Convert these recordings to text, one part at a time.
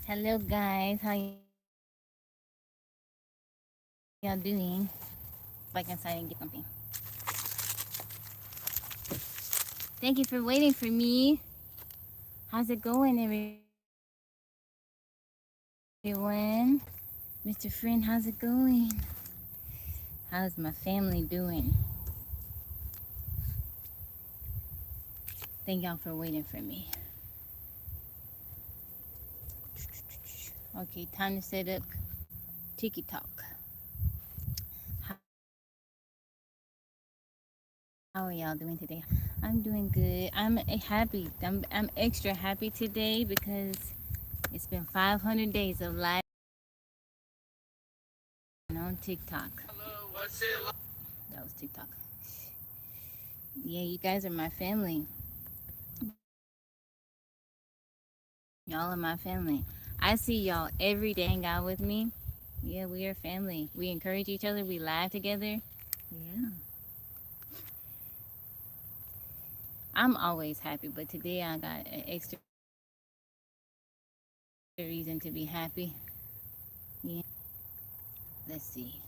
Hello guys, how y'all doing? If I can sign and get something. Thank you for waiting for me. How's it going, everyone? Mr. Friend, how's it going? How's my family doing? Thank y'all for waiting for me. Okay, time to set up Tiki Talk. How are y'all doing today? I'm doing good. I'm happy. I'm extra happy today because it's been 500 days of live on TikTok. That was TikTok. Yeah, you guys are my family. Y'all are my family. I see y'all every day hang out with me. Yeah, we are family. We encourage each other. We laugh together. Yeah. I'm always happy, but today I got an extra reason to be happy. Yeah. Let's see.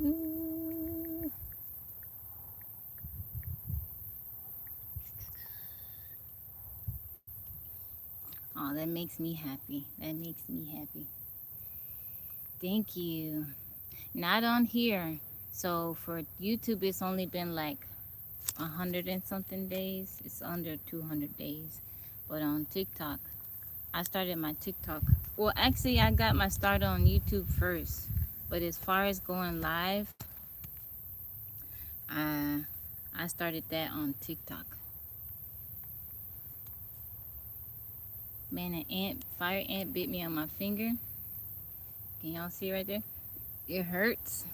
Ooh. Oh, that makes me happy. That makes me happy. Thank you. Not on here. So for YouTube, it's only been like 100 and something days. It's under 200 days. But on TikTok, I started my TikTok. Well, actually, I got my start on YouTube first. But as far as going live, I I started that on TikTok. Man, an ant, fire ant bit me on my finger. Can y'all see right there? It hurts.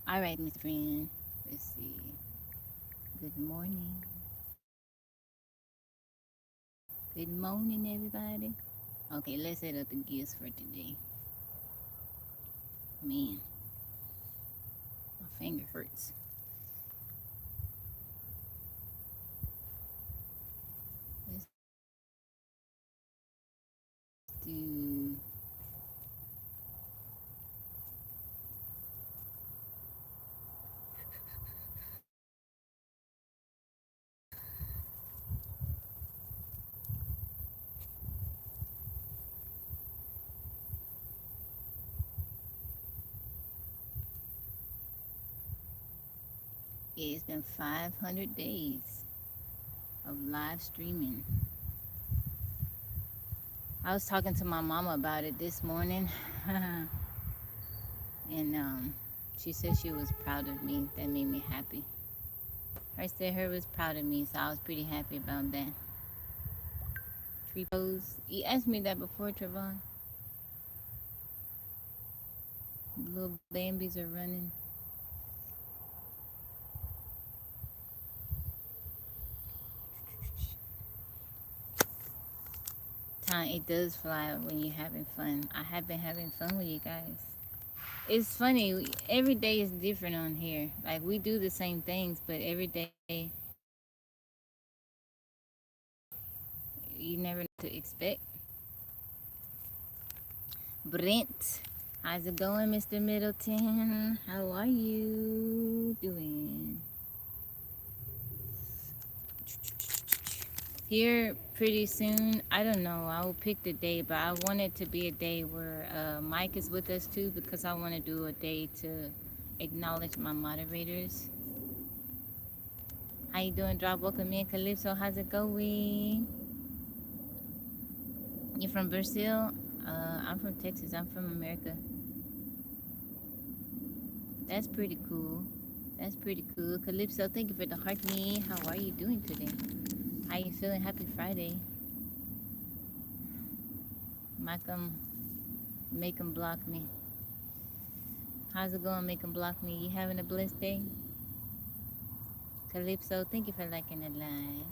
All right, Miss Friend. Let's see. Good morning. Good morning, everybody. Okay, let's set up the gifts for today. Man, my finger hurts. Let's do. Yeah, it's been 500 days of live streaming. I was talking to my mama about it this morning, and she said she was proud of me. That made me happy. Her said her was proud of me, so I was pretty happy about that. Tree pose. You asked me that before, Trevon. The little Bambies are running. Time it does fly when you're having fun. I have been having fun with you guys. It's funny. Every day is different on here. Like we do the same things, but every day you never know what to expect. Brent, how's it going, Mr. Middleton? How are you doing? Here pretty soon. I don't know. I will pick the day, but I want it to be a day where Mike is with us too, because I want to do a day to acknowledge my moderators. How you doing, Drop? Welcome in, Calypso. How's it going? You from Brazil? I'm from Texas. I'm from America. That's pretty cool. That's pretty cool. Calypso, thank you for the heart me. How are you doing today? How you feeling? Happy Friday. Make 'em block me. How's it going? Make 'em block me. You having a blessed day? Calypso, thank you for liking the live.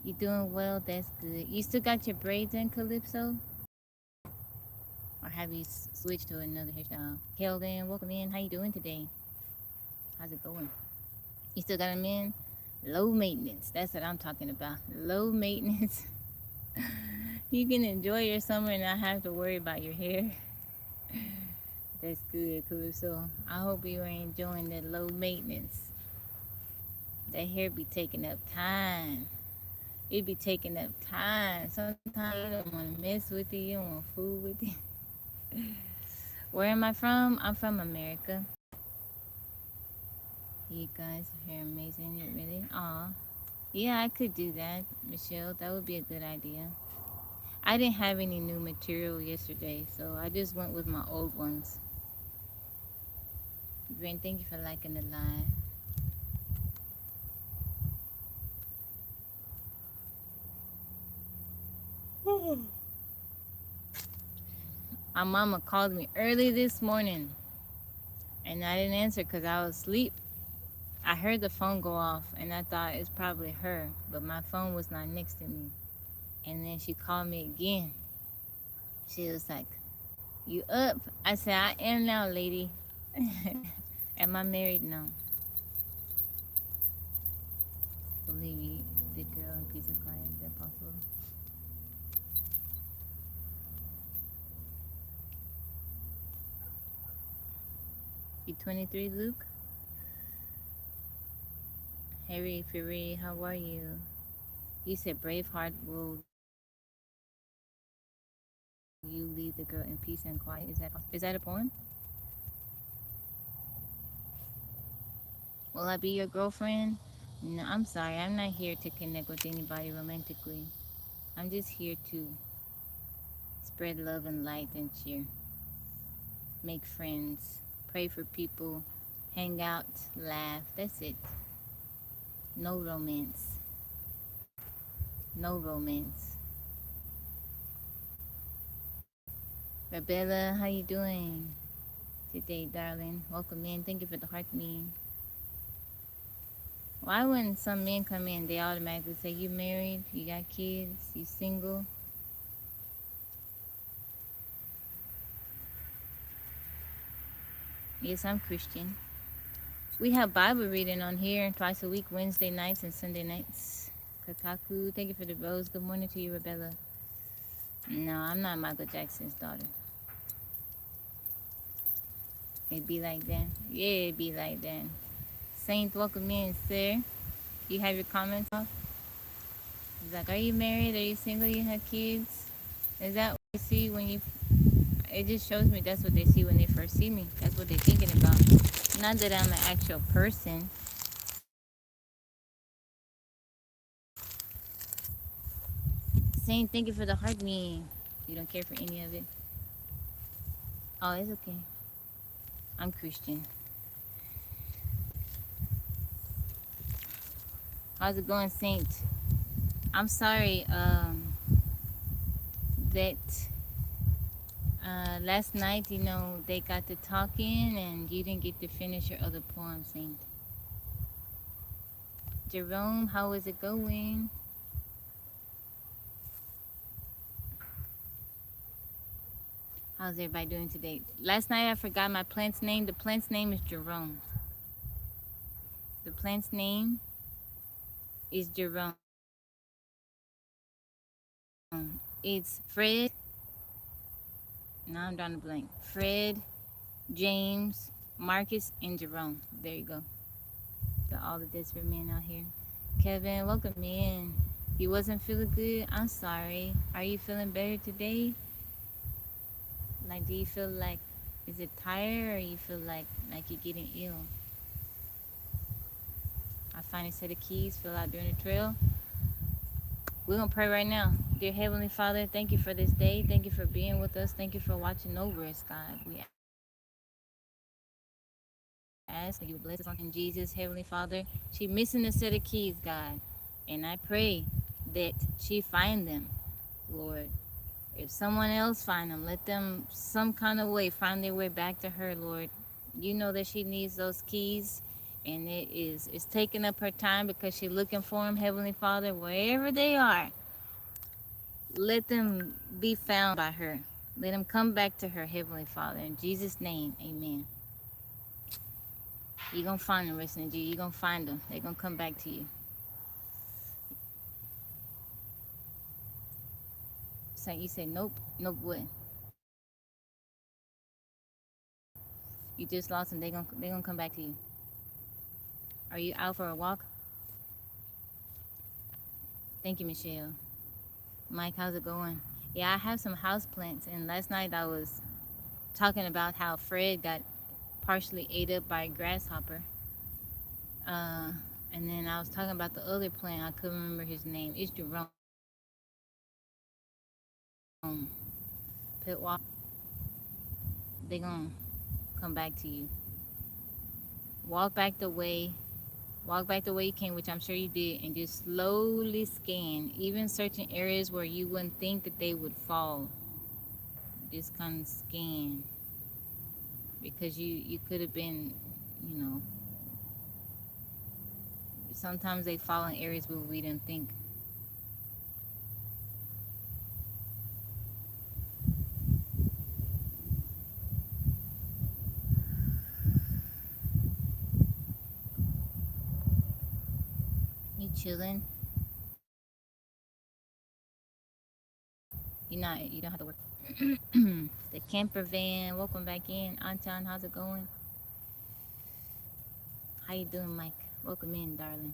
You doing well? That's good. You still got your braids in, Calypso? Or have you switched to another hairstyle? Kelvin, welcome in. How you doing today? How's it going? You still got them in? Low maintenance. That's what I'm talking about. Low maintenance. You can enjoy your summer and not have to worry about your hair. That's good, Calypso. I hope you are enjoying that low maintenance. That hair be taking up time. It be taking up time. Sometimes you don't want to mess with it. You don't want to fool with it. Where am I from? I'm from America. You guys are amazing. You really? Aw. Yeah, I could do that, Michelle. That would be a good idea. I didn't have any new material yesterday, so I just went with my old ones. Green, thank you for liking the live. My mama called me early this morning, and I didn't answer because I was asleep. I heard the phone go off, and I thought it's probably her, but my phone was not next to me. And then she called me again. She was like, "You up?" I said, "I am now, lady." Am I married? No. Believe me, the girl in peace and quiet. Is that possible? You 23, Luke? Harry Fury, how are you? You said Braveheart will you leave the girl in peace and quiet. Is that a poem? Will I be your girlfriend? No, I'm sorry. I'm not here to connect with anybody romantically. I'm just here to spread love and light and cheer. Make friends. Pray for people. Hang out. Laugh. That's it. No romance. No romance. Rebella, how you doing today, darling? Welcome in. Thank you for the heart me. Why when some men come in, they automatically say, you married, you got kids, you single? Yes, I'm Christian. We have Bible reading on here twice a week, Wednesday nights and Sunday nights. Kakaku, thank you for the rose. Good morning to you, Rebella. No, I'm not Michael Jackson's daughter. It be like that. Yeah, it be like that. Saint, welcome in, sir. You have your comments off? He's like, are you married? Are you single? You have kids? Is that what you see when you... It just shows me that's what they see when they first see me. That's what they're thinking about. Not that I'm an actual person. Saint, thank you for the heart me. You don't care for any of it? Oh, it's okay. I'm Christian. How's it going, Saint? I'm sorry that last night, they got to talking and you didn't get to finish your other poem, Saint. Jerome, how is it going? How's everybody doing today? Last night I forgot my plant's name. The plant's name is Jerome. The plant's name is Jerome. It's Fred. Now I'm drawing a blank. Fred, James, Marcus, and Jerome. There you go. To all the desperate men out here. Kevin, welcome in. You wasn't feeling good? I'm sorry. Are you feeling better today? Like, do you feel like, is it tired or you feel like you're getting ill? I find a set of keys, fill out during the trail. We're going to pray right now. Dear Heavenly Father, thank you for this day. Thank you for being with us. Thank you for watching over us, God. We ask that you would bless us in Jesus, Heavenly Father. She missing a set of keys, God. And I pray that she find them, Lord. If someone else find them, let them some kind of way find their way back to her, Lord. You know that she needs those keys. And it's taking up her time because she's looking for him, Heavenly Father, wherever they are. Let them be found by her. Let them come back to her, Heavenly Father. In Jesus' name, amen. You're going to find them, Resident G. You're going to find them. They're going to come back to you. So you say, nope. Nope, what? You just lost them. They're gonna come back to you. Are you out for a walk? Thank you, Michelle. Mike, how's it going? Yeah, I have some house plants, and last night I was talking about how Fred got partially ate up by a grasshopper. Uh, and then I was talking about the other plant. I couldn't remember his name. It's Jerome. Pit walk. They gonna come back to you. Walk back the way. Walk back the way you came, which I'm sure you did, and just slowly scan, even searching areas where you wouldn't think that they would fall. Just kind of scan, because you could have been, you know, sometimes they fall in areas where we didn't think. You chilling? You don't have to work. The camper van, welcome back in. Anton, how's it going? How you doing, Mike? Welcome in, darling.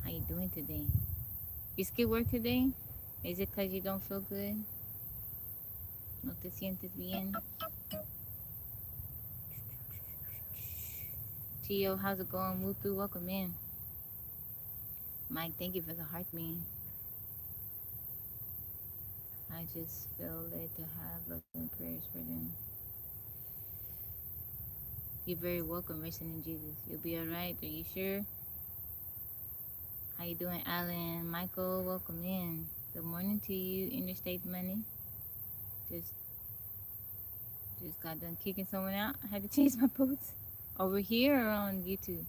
How you doing today? You skip work today? Is it because you don't feel good? No te sientes bien? Tio, how's it going? Mutu, welcome in. Mike, thank you for the heart me. I just feel led to have love and prayers for them. You're very welcome, resting in Jesus. You'll be alright. Are you sure? How you doing, Alan? Michael, welcome in. Good morning to you, Interstate Money. Just got done kicking someone out. I had to change my boots. Over here or on YouTube?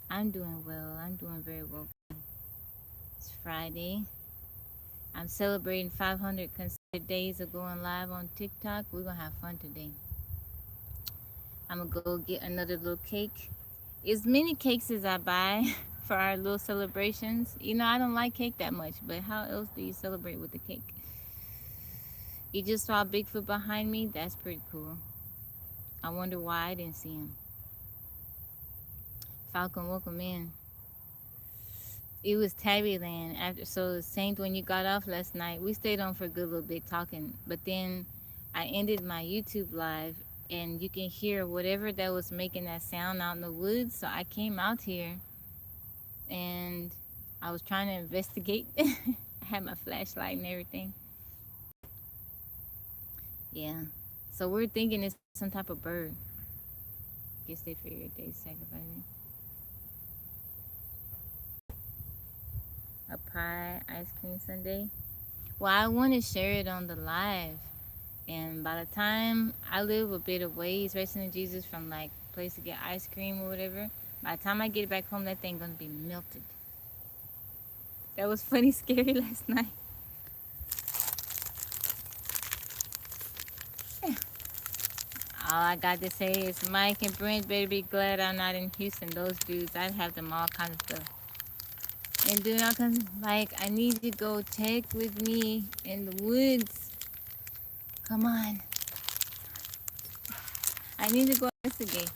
I'm doing well. I'm doing very well. It's Friday. I'm celebrating 500 consecutive days of going live on TikTok. We're going to have fun today. I'm going to go get another little cake. As many cakes as I buy for our little celebrations. You know, I don't like cake that much, but how else do you celebrate with the cake? You just saw Bigfoot behind me? That's pretty cool. I wonder why I didn't see him. Falcon, welcome in. It was Tabby Land after, so Saint, when you got off last night, we stayed on for a good little bit talking, but then I ended my YouTube live, and you can hear whatever that was making that sound out in the woods. So I came out here and I was trying to investigate. I had my flashlight and everything. Yeah, so we're thinking it's some type of bird. Guess they figured they sacrificing. A pie ice cream sundae. Well, I want to share it on the live, and by the time I live a bit of ways, racing in Jesus, from like place to get ice cream or whatever, by the time I get back home, that thing gonna be melted. That was funny, scary last night. All I got to say is Mike and Brent better be glad I'm not in Houston. Those dudes, I'd have them all kinds of stuff. And do not come, like, I need to go check with me in the woods. Come on. I need to go investigate.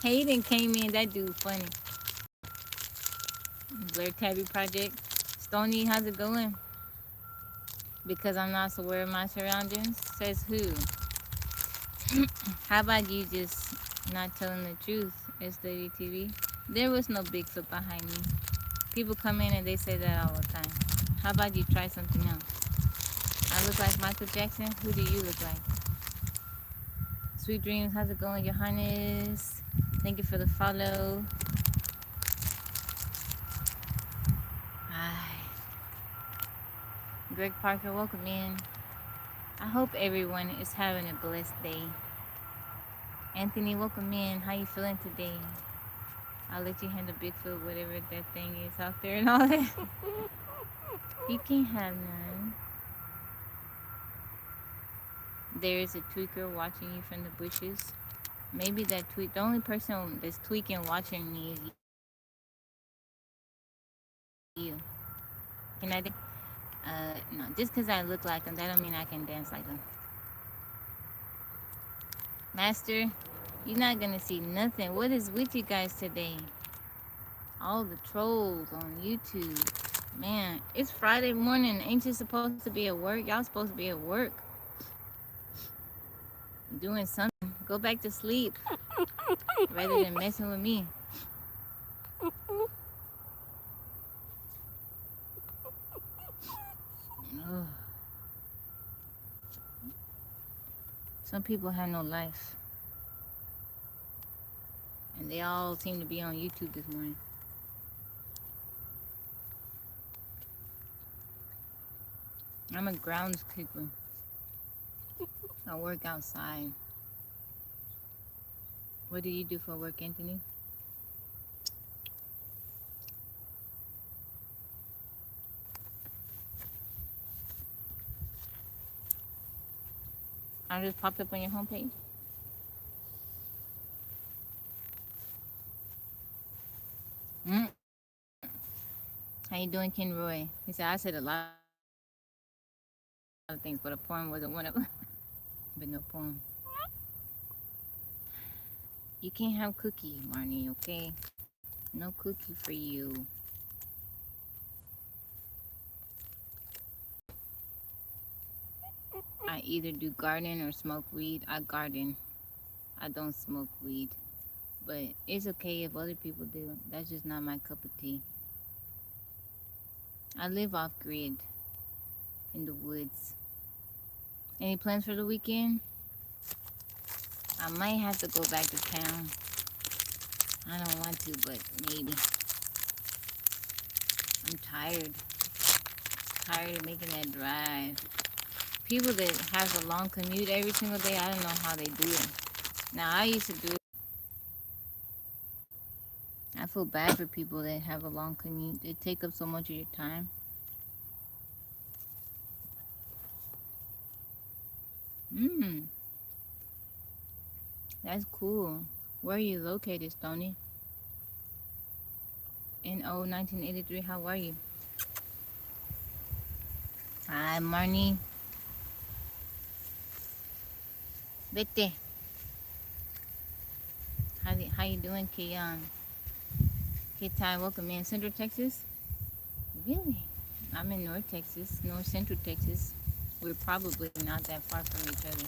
Hayden came in, that dude funny. Blair Tabby Project. Stony, how's it going? Because I'm not so aware of my surroundings. Says who? How about you just not telling the truth, SWTV? There was no Bigfoot behind me. People come in and they say that all the time. How about you try something else? I look like Michael Jackson? Who do you look like? Sweet dreams, how's it going, Johannes? Thank you for the follow. Hi. Greg Parker, welcome in. I hope everyone is having a blessed day. Anthony, welcome in. How you feeling today? I'll let you handle Bigfoot, whatever that thing is out there and all that. You can't have none. There is a tweaker watching you from the bushes. Maybe that tweak. The only person that's tweaking watching me is you. Can I dance? No. Just because I look like him, that don't mean I can dance like him. Master, you're not gonna see nothing. What is with you guys today? All the trolls on YouTube. Man, it's Friday morning. Ain't you supposed to be at work? Y'all supposed to be at work. Doing something. Go back to sleep. Rather than messing with me. Ugh. Some people have no life. And they all seem to be on YouTube this morning. I'm a groundskeeper. I work outside. What do you do for work, Anthony? I just popped up on your homepage. Mm. How you doing, Ken Roy? He said, I said a lot of things, but a poem wasn't one of them. But no poem. You can't have cookie, Marnie, okay? No cookie for you. I either do garden or smoke weed. I garden. I don't smoke weed. But it's okay if other people do. That's just not my cup of tea. I live off grid in the woods. Any plans for the weekend? I might have to go back to town. I don't want to, but maybe. I'm tired. Tired of making that drive. People that have a long commute every single day, I don't know how they do it. Now, I used to do it. I feel bad for people that have a long commute. They take up so much of your time. Mmm, that's cool. Where are you located, Stony? NO 1983, how are you? Hi, Marnie. Vete. How you doing, Keon? K-Ty, welcome in. Central Texas? Really? I'm in North Texas, North Central Texas. We're probably not that far from each other.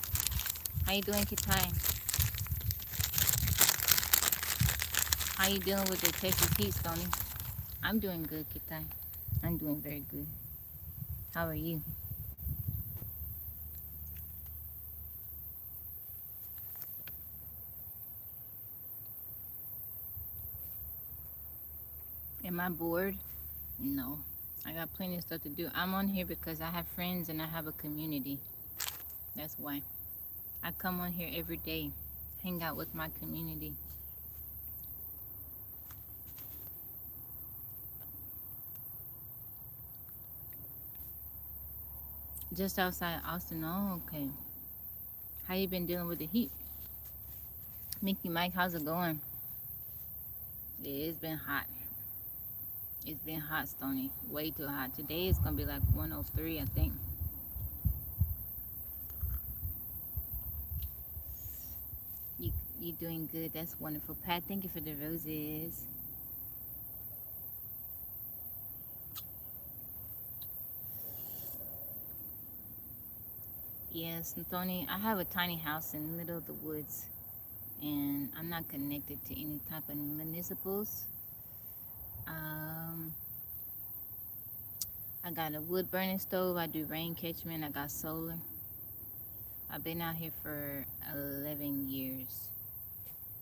How you doing, K-Ty? How you dealing with the Texas heat, Stony? I'm doing good, K-Ty. I'm doing very good. How are you? Am I bored? No. I got plenty of stuff to do. I'm on here because I have friends and I have a community. That's why. I come on here every day, hang out with my community. Just outside Austin. Oh, okay. How you been dealing with the heat? Mickey Mike, how's it going? Yeah, it's been hot. It's been hot, Stony. Way too hot. Today it's gonna be like 103, I think. You doing good? That's wonderful, Pat. Thank you for the roses. Yes, Tony. I have a tiny house in the middle of the woods, and I'm not connected to any type of municipals. Um, I got a wood burning stove. I do rain catchment. I got solar. I've been out here for 11 years.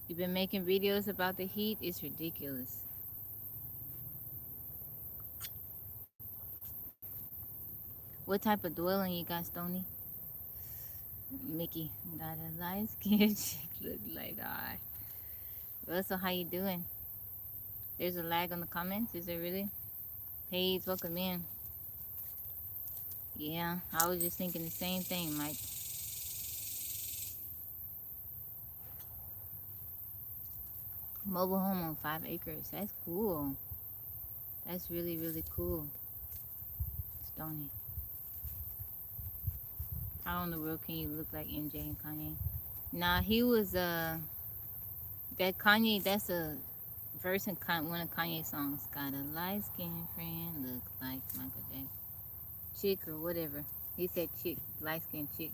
You've been making videos about the heat? It's ridiculous. What type of dwelling you got, Stony? Mickey got a light skin chick look like I. Russell, how you doing? There's a lag on the comments. Is there really? Paige, welcome in. Yeah, I was just thinking the same thing, Mike. Mobile home on 5 acres. That's cool. That's really, really cool. Stony. How in the world can you look like MJ and Kanye? Nah, he was that Kanye. That's a verse in one of Kanye's songs. Got a light skinned friend, look like Michael Jackson. Chick or whatever. He said chick, light skinned chick.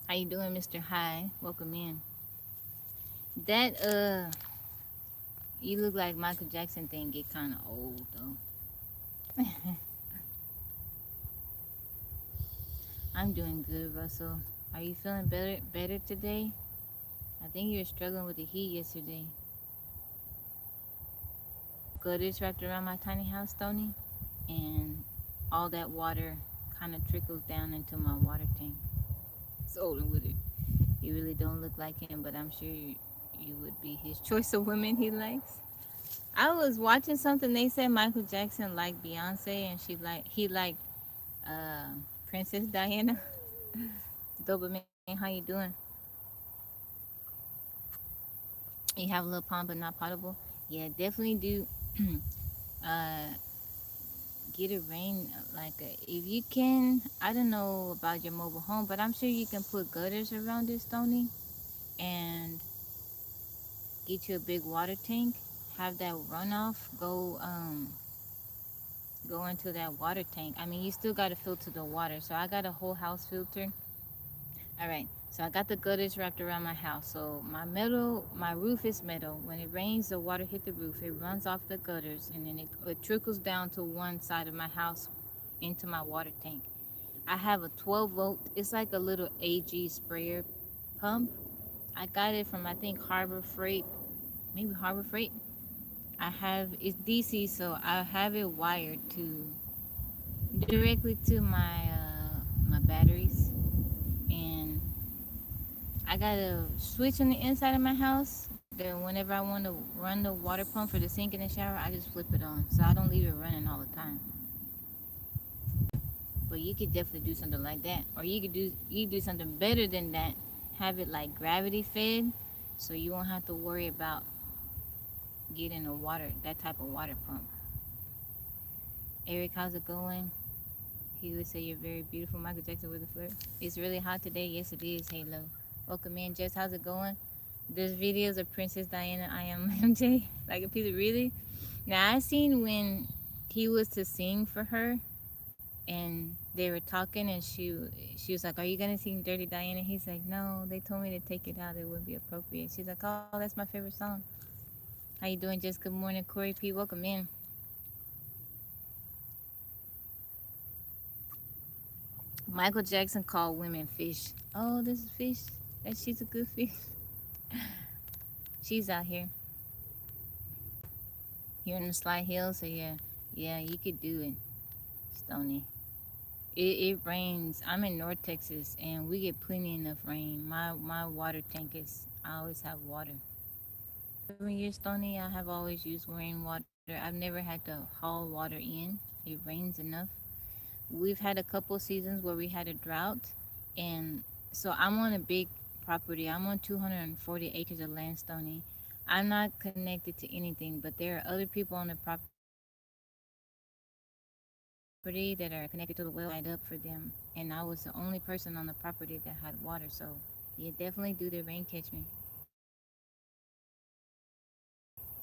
How you doing, Mr. High? Welcome in. That you look like Michael Jackson thing get kind of old though. I'm doing good, Russell. Are you feeling better today? I think you were struggling with the heat yesterday. Gutters wrapped around my tiny house, Tony, and all that water kind of trickles down into my water tank. So with it. You really don't look like him, but I'm sure you would be his choice of women he likes. I was watching something. They said Michael Jackson liked Beyonce, and he liked uh, Princess Diana. Doberman, how you doing? You have a little pond, but not potable. Yeah, definitely do. uh, get a rain if you can. I don't know about your mobile home, but I'm sure you can put gutters around it, Stony, and get you a big water tank. Have that runoff go into that water tank. I mean, you still got to filter the water. So I got a whole house filter. All right. So I got the gutters wrapped around my house. So my roof is metal. When it rains, the water hit the roof. It runs off the gutters and then it trickles down to one side of my house into my water tank. I have a 12-volt. It's like a little AG sprayer pump. I got it from I think Harbor Freight, maybe Harbor Freight. I have it's DC, so I have it wired to directly to my batteries, and I got a switch on the inside of my house. Then whenever I want to run the water pump for the sink and the shower, I just flip it on, so I don't leave it running all the time. But you could definitely do something like that, or you could do something better than that. Have it like gravity fed, so you won't have to worry about getting that type of water pump. Eric, how's it going? He would say you're very beautiful. Michael Jackson with a flirt. It's really hot today. Yes, it is. Halo. Welcome in, Jess. How's it going? There's videos of Princess Diana. I am MJ. Like a piece of really. Now I seen when he was to sing for her, and they were talking, and she was like, "Are you gonna sing Dirty Diana?" He's like, "No, they told me to take it out. It wouldn't be appropriate." She's like, "Oh, that's my favorite song." How you doing, Jess? Good morning, Corey P. Welcome in. Michael Jackson called women fish. Oh, this is fish. That she's a good fish. She's out here in the Sly Hills. So yeah, you could do it, Stony. It rains. I'm in North Texas, and we get plenty enough rain. My water tank is. I always have water. 7 years, Stony. I have always used rainwater. I've never had to haul water in. It rains enough. We've had a couple seasons where we had a drought, and so I'm on a big property. I'm on 240 acres of land, Stony. I'm not connected to anything, but there are other people on the property that are connected to the well that dried up for them, and I was the only person on the property that had water. So yeah, definitely do the rain catch me.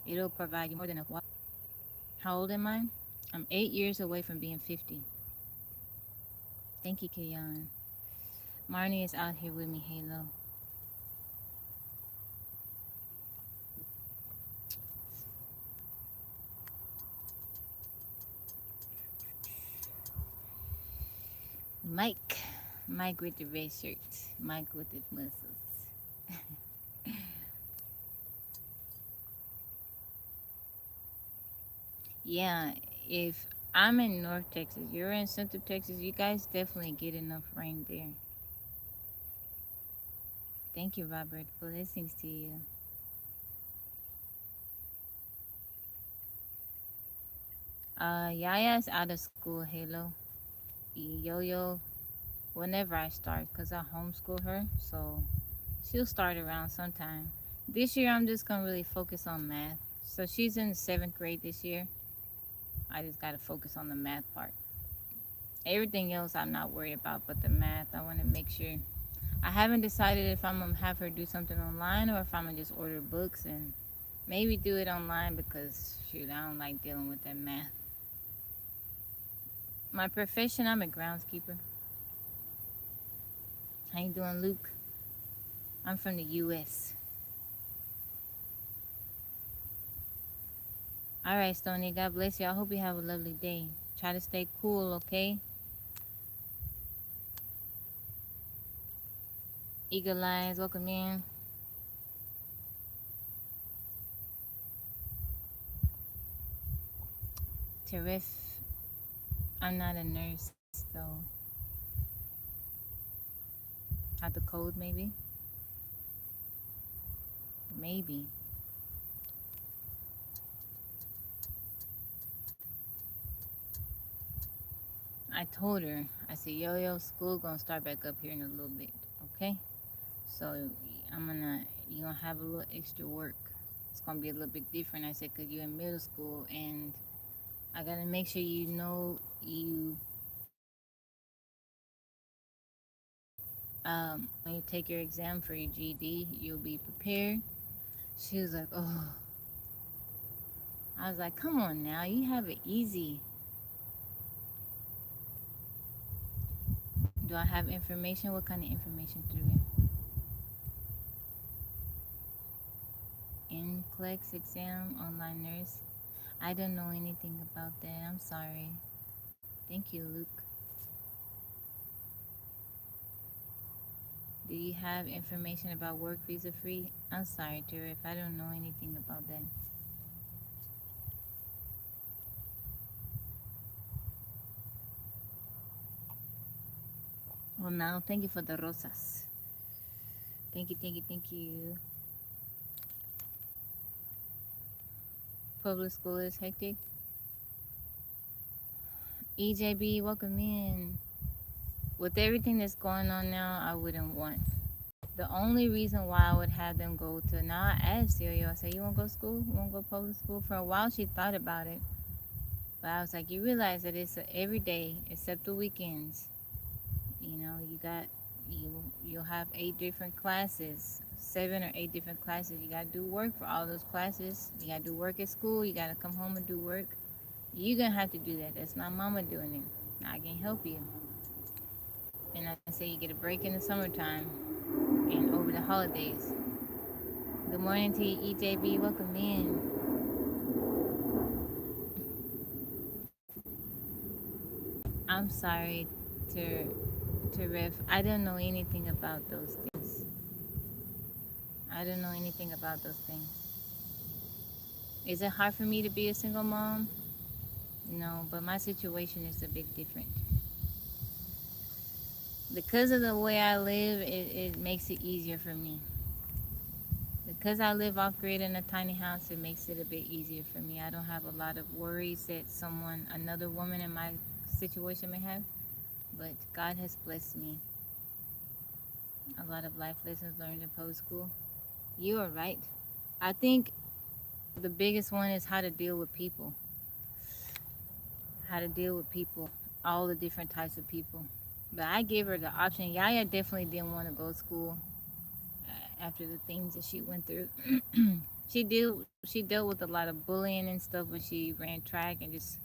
It'll provide you more than enough water. How old am I? I'm 8 years away from being 50. Thank you, Kayan. Marnie is out here with me. Halo. Mike. Mike with the red shirt. Mike with the muscles. Yeah, if I'm in North Texas. You're in Central Texas. You guys definitely get enough rain there. Thank you, Robert. Blessings to you. Yaya's out of school, Halo. Yo Yo, whenever I start, because I homeschool her. So she'll start around sometime. This year, I'm just going to really focus on math. So she's in the seventh grade this year. I just got to focus on the math part. Everything else I'm not worried about, but the math, I want to make sure. I haven't decided if I'm gonna have her do something online or if I'm gonna just order books and maybe do it online because shoot, I don't like dealing with that math. My profession, I'm a groundskeeper. How you doing, Luke? I'm from the U.S. All right, Stony. God bless you. I hope you have a lovely day. Try to stay cool, okay? Eagle Eyes, welcome in. Terrific. I'm not a nurse, so have the code maybe. Maybe. I told her, I said, yo, school gonna start back up here in a little bit, okay? So you gonna have a little extra work. It's gonna be a little bit different. I said, cause you're in middle school, and I gotta make sure you know when you take your exam for your GED, you'll be prepared. She was like, oh. I was like, come on now, you have it easy. Do I have information? What kind of information through it? NCLEX exam, online nurse. I don't know anything about that. I'm sorry. Thank you, Luke. Do you have information about work visa free? I'm sorry, Tara, if I don't know anything about that. Well, now, thank you for the rosas. Thank you, thank you, thank you. Public school is hectic. EJB, welcome in. With everything that's going on now, I wouldn't want. The only reason why I would have them go to, now I asked Celia, I said, you want to go to school? You want to go to public school? For a while, she thought about it. But I was like, you realize that it's every day except the weekends. You know, you'll have 8 different classes, 7 or 8 different classes. You gotta do work for all those classes. You gotta do work at school. You gotta come home and do work. You're gonna have to do that. That's not mama doing it. I can help you. And I say you get a break in the summertime and over the holidays. Good morning to you, EJB. Welcome in. I'm sorry to Riff. I don't know anything about those things. I don't know anything about those things. Is it hard for me to be a single mom? No, but my situation is a bit different. Because of the way I live, it makes it easier for me. Because I live off grid in a tiny house, it makes it a bit easier for me. I don't have a lot of worries that another woman in my situation may have. But God has blessed me. A lot of life lessons learned in post school. You are right. I think the biggest one is how to deal with people. How to deal with people, all the different types of people. But I gave her the option. Yaya definitely didn't want to go to school after the things that she went through. She dealt with a lot of bullying and stuff when she ran track and just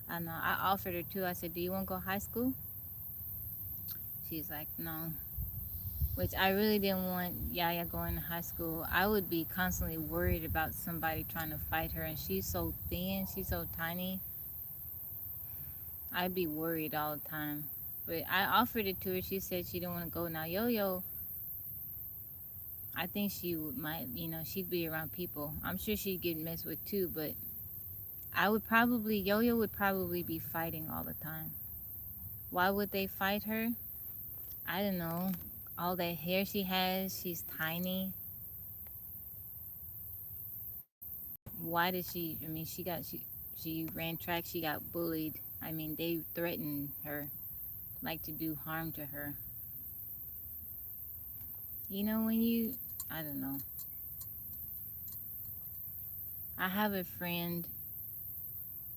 I know I offered her too. I said, "Do you want to go high school?" She's like, "No." Which I really didn't want Yaya going to high school. I would be constantly worried about somebody trying to fight her, and she's so thin, she's so tiny. I'd be worried all the time. But I offered it to her. She said she didn't want to go. Now, Yo-Yo, I think she might, she'd be around people. I'm sure she'd get messed with too, but I would probably, Yo-Yo would probably be fighting all the time. Why would they fight her? I don't know. All that hair she has, she's tiny. Why did she? I mean, she ran track. She got bullied. I mean, they threatened her, like to do harm to her. You know, when you, I don't know. I have a friend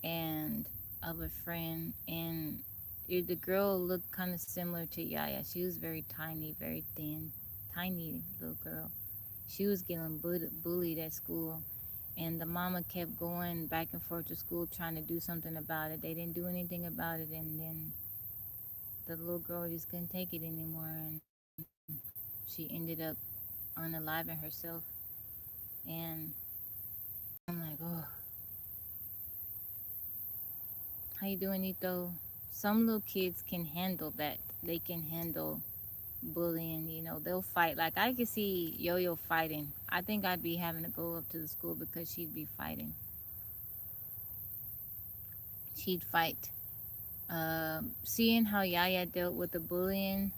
and of a friend, and the girl looked kind of similar to Yaya. She was very tiny, very thin, tiny little girl. She was getting bullied at school, and the mama kept going back and forth to school trying to do something about it. They didn't do anything about it, and then the little girl just couldn't take it anymore, and she ended up unaliving herself. And I'm like, oh, how you doing, Nito? Some little kids can handle that. They can handle bullying. You know, they'll fight. Like I could see Yo-Yo fighting. I think I'd be having to go up to the school because she'd be fighting. She'd fight. Seeing how Yaya dealt with the bullying,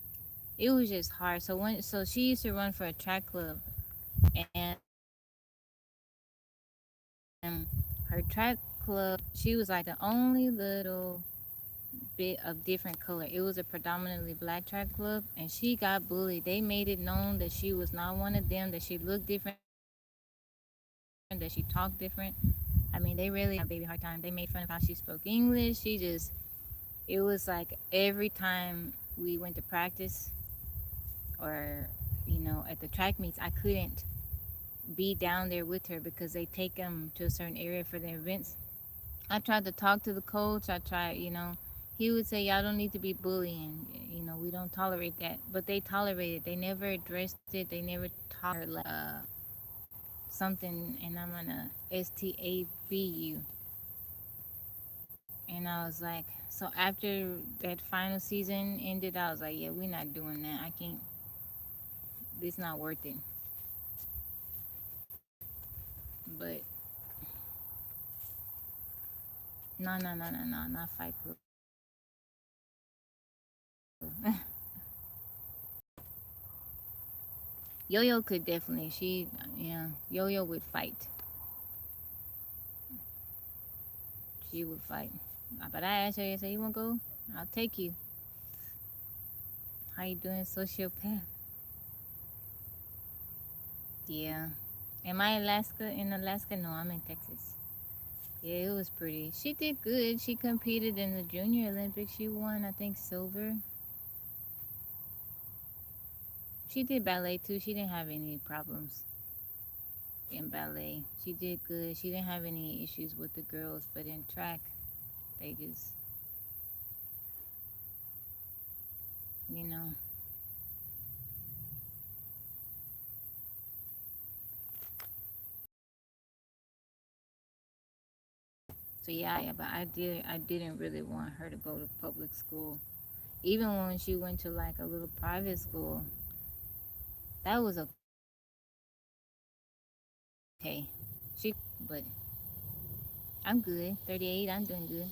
it was just hard. So she used to run for a track club, and her track club, she was like the only little bit of different color. It was a predominantly black track club, and she got bullied. They made it known that she was not one of them, that she looked different, that she talked different. I mean, they really gave my baby a hard time. They made fun of how she spoke English. It was like every time we went to practice or, at the track meets, I couldn't be down there with her because they take them to a certain area for the events. I tried to talk to the coach. He would say, y'all don't need to be bullying. We don't tolerate that. But they tolerate it. They never addressed it. They never talked to her like something, and I'm going to STAB you. And I was like, so after that final season ended, I was like, yeah, we're not doing that. I can't, it's not worth it. But no, no, no, no, no, not Fight Club. Yo-Yo could definitely, Yo-Yo would fight. She would fight. But I asked her, I said, you want to go? I'll take you. How you doing, sociopath? Yeah. Am I Alaska? In Alaska? No, I'm in Texas. Yeah, it was pretty. She did good. She competed in the Junior Olympics. She won, I think, silver. She did ballet too. She didn't have any problems in ballet. She did good. She didn't have any issues with the girls, but in track, they just, you know. So yeah, but I didn't really want her to go to public school. Even when she went to like a little private school, that was okay. She but I'm good. 38, I'm doing good.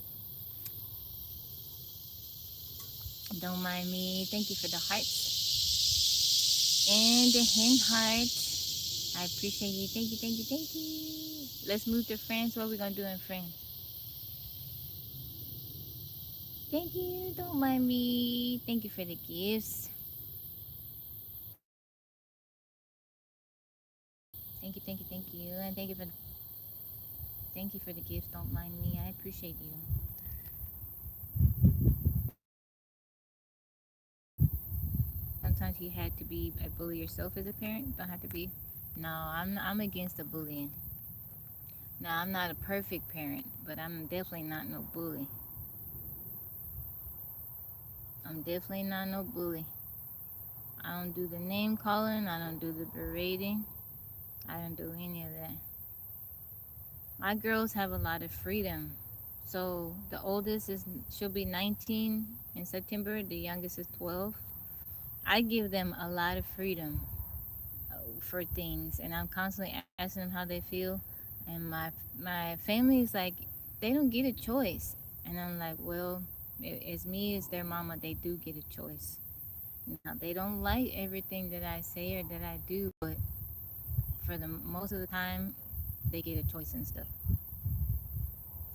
Don't mind me. Thank you for the hearts and the hen heart. I appreciate you. Thank you, thank you, thank you. Let's move to France. What are we gonna do in France? Thank you. Don't mind me. Thank you for the gifts. Thank you, thank you, thank you, and thank you for the gifts. Don't mind me. I appreciate you. Sometimes you had to be a bully yourself as a parent. Don't have to be. No, I'm against the bullying. Now I'm not a perfect parent, but I'm definitely not no bully. I'm definitely not no bully. I don't do the name calling. I don't do the berating. I don't do any of that. My girls have a lot of freedom. So the oldest is she'll be 19 in September. The youngest is 12. I give them a lot of freedom for things, and I'm constantly asking them how they feel. And my family is like, they don't get a choice. And I'm like, well, as me as their mama, they do get a choice. Now they don't like everything that I say or that I do, but for the most of the time, they get a choice and stuff.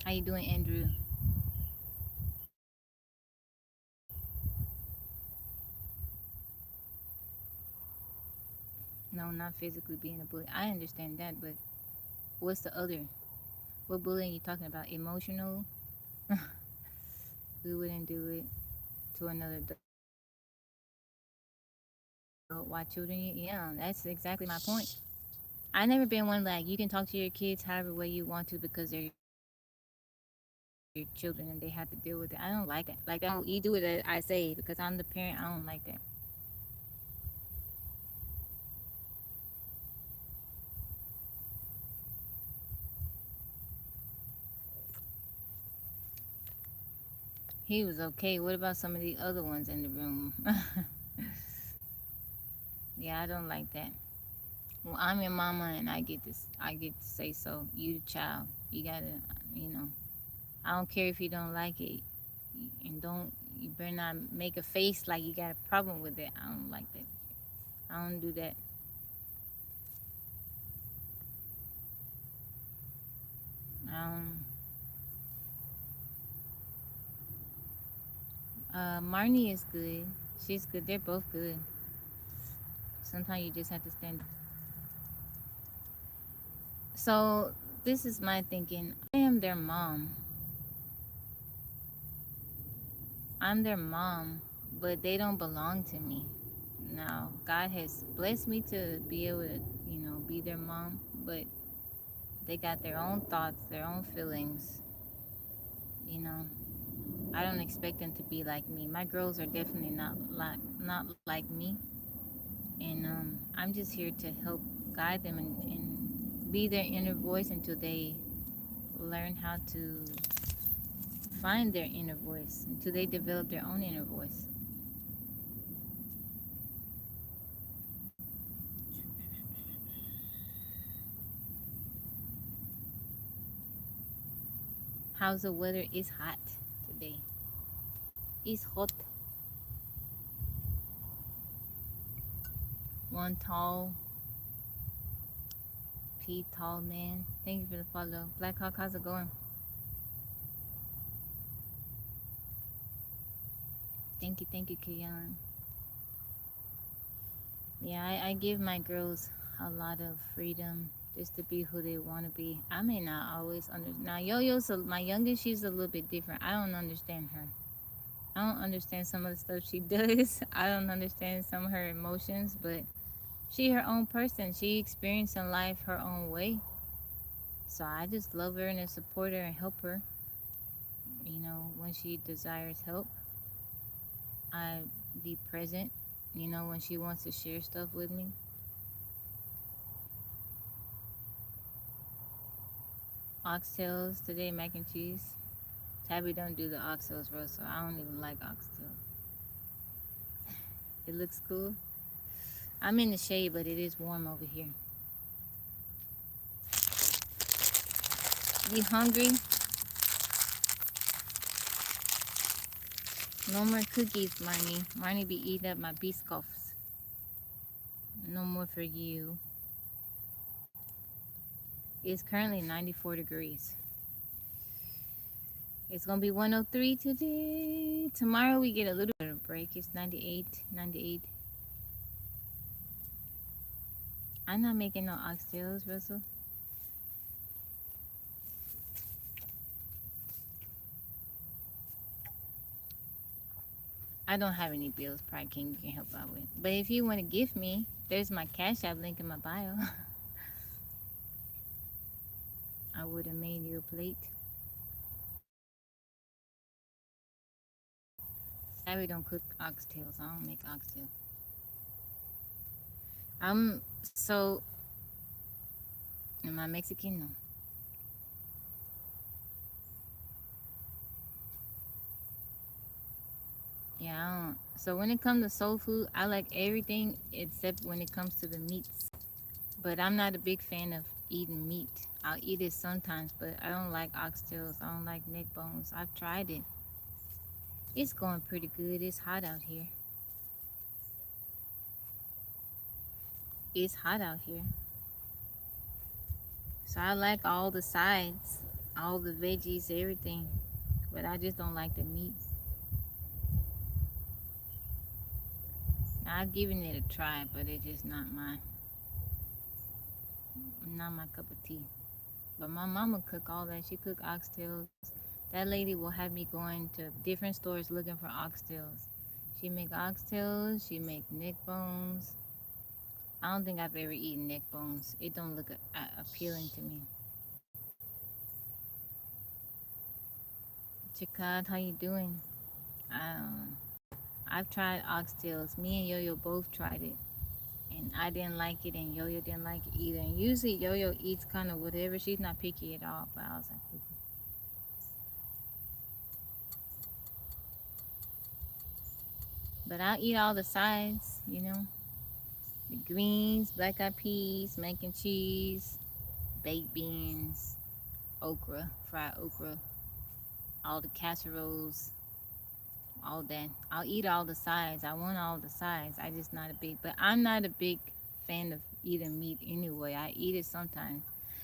How you doing, Andrew? No, not physically being a bully. I understand that, but what's the other? What bullying you talking about? Emotional? We wouldn't do it to another adult. Why children? Yeah, that's exactly my point. I never been one like you can talk to your kids however way you want to because they're your children and they have to deal with it. I don't like that. Like, oh, you do it as I say because I'm the parent. I don't like that. He was okay. What about some of the other ones in the room? Yeah, I don't like that. Well, I'm your mama and I get to say so. You the child. You gotta, you know. I don't care if you don't like it, and don't you better not make a face like you got a problem with it. I don't like that. I don't do that. Um, Marnie is good. She's good. They're both good. Sometimes you just have to stand. So this is my thinking. I am their mom. I'm their mom, but they don't belong to me. Now, God has blessed me to be able to, be their mom, but they got their own thoughts, their own feelings. You know, I don't expect them to be like me. My girls are definitely not like me, and I'm just here to help guide them and be their inner voice until they learn how to find their inner voice, until they develop their own inner voice. How's the weather? It's hot today. It's hot. One tall, tall man. Thank you for the follow. Black Hawk, how's it going? Thank you, Kian. Yeah, I give my girls a lot of freedom just to be who they want to be. I may not always understand. Now, Yo-Yo's my youngest. She's a little bit different. I don't understand her. I don't understand some of the stuff she does. I don't understand some of her emotions, but she her own person. She experiencing life her own way. So I just love her and support her and help her. When she desires help, I be present. When she wants to share stuff with me. Oxtails today, mac and cheese. Tabby don't do the oxtails, bro, so I don't even like oxtail. It looks cool. I'm in the shade, but it is warm over here. You hungry? No more cookies, Marnie. Marnie be eating up my biscoffs. No more for you. It's currently 94 degrees. It's gonna be 103 today. Tomorrow we get a little bit of a break. It's 98, 98. I'm not making no oxtails, Russell. I don't have any bills, probably can help out with. But if you want to gift me, there's my Cash App link in my bio. I would have made you a plate. Abby don't cook oxtails. I don't make oxtail. I'm so. Am I Mexican? No. Yeah, I don't. So when it comes to soul food, I like everything except when it comes to the meats. But I'm not a big fan of eating meat. I'll eat it sometimes, but I don't like oxtails. I don't like neck bones. I've tried it. It's going pretty good. It's hot out here. It's hot out here. So I like all the sides, all the veggies, everything. But I just don't like the meat. I've given it a try, but it's just not my cup of tea. But my mama cook all that. She cook oxtails. That lady will have me going to different stores looking for oxtails. She make oxtails. She make neck bones. I don't think I've ever eaten neck bones. It don't look appealing to me. Chikad, how you doing? Um, I've tried oxtails. Me and Yo-Yo both tried it, and I didn't like it, and Yo-Yo didn't like it either. And usually Yo-Yo eats kind of whatever. She's not picky at all. But I was like, but I'll eat all the sides, the greens, black eyed peas, mac and cheese, baked beans, okra, fried okra, all the casseroles, all that. I'll eat all the sides. I want all the sides. I just not a big, but I'm not a big fan of eating meat anyway. I eat it sometimes.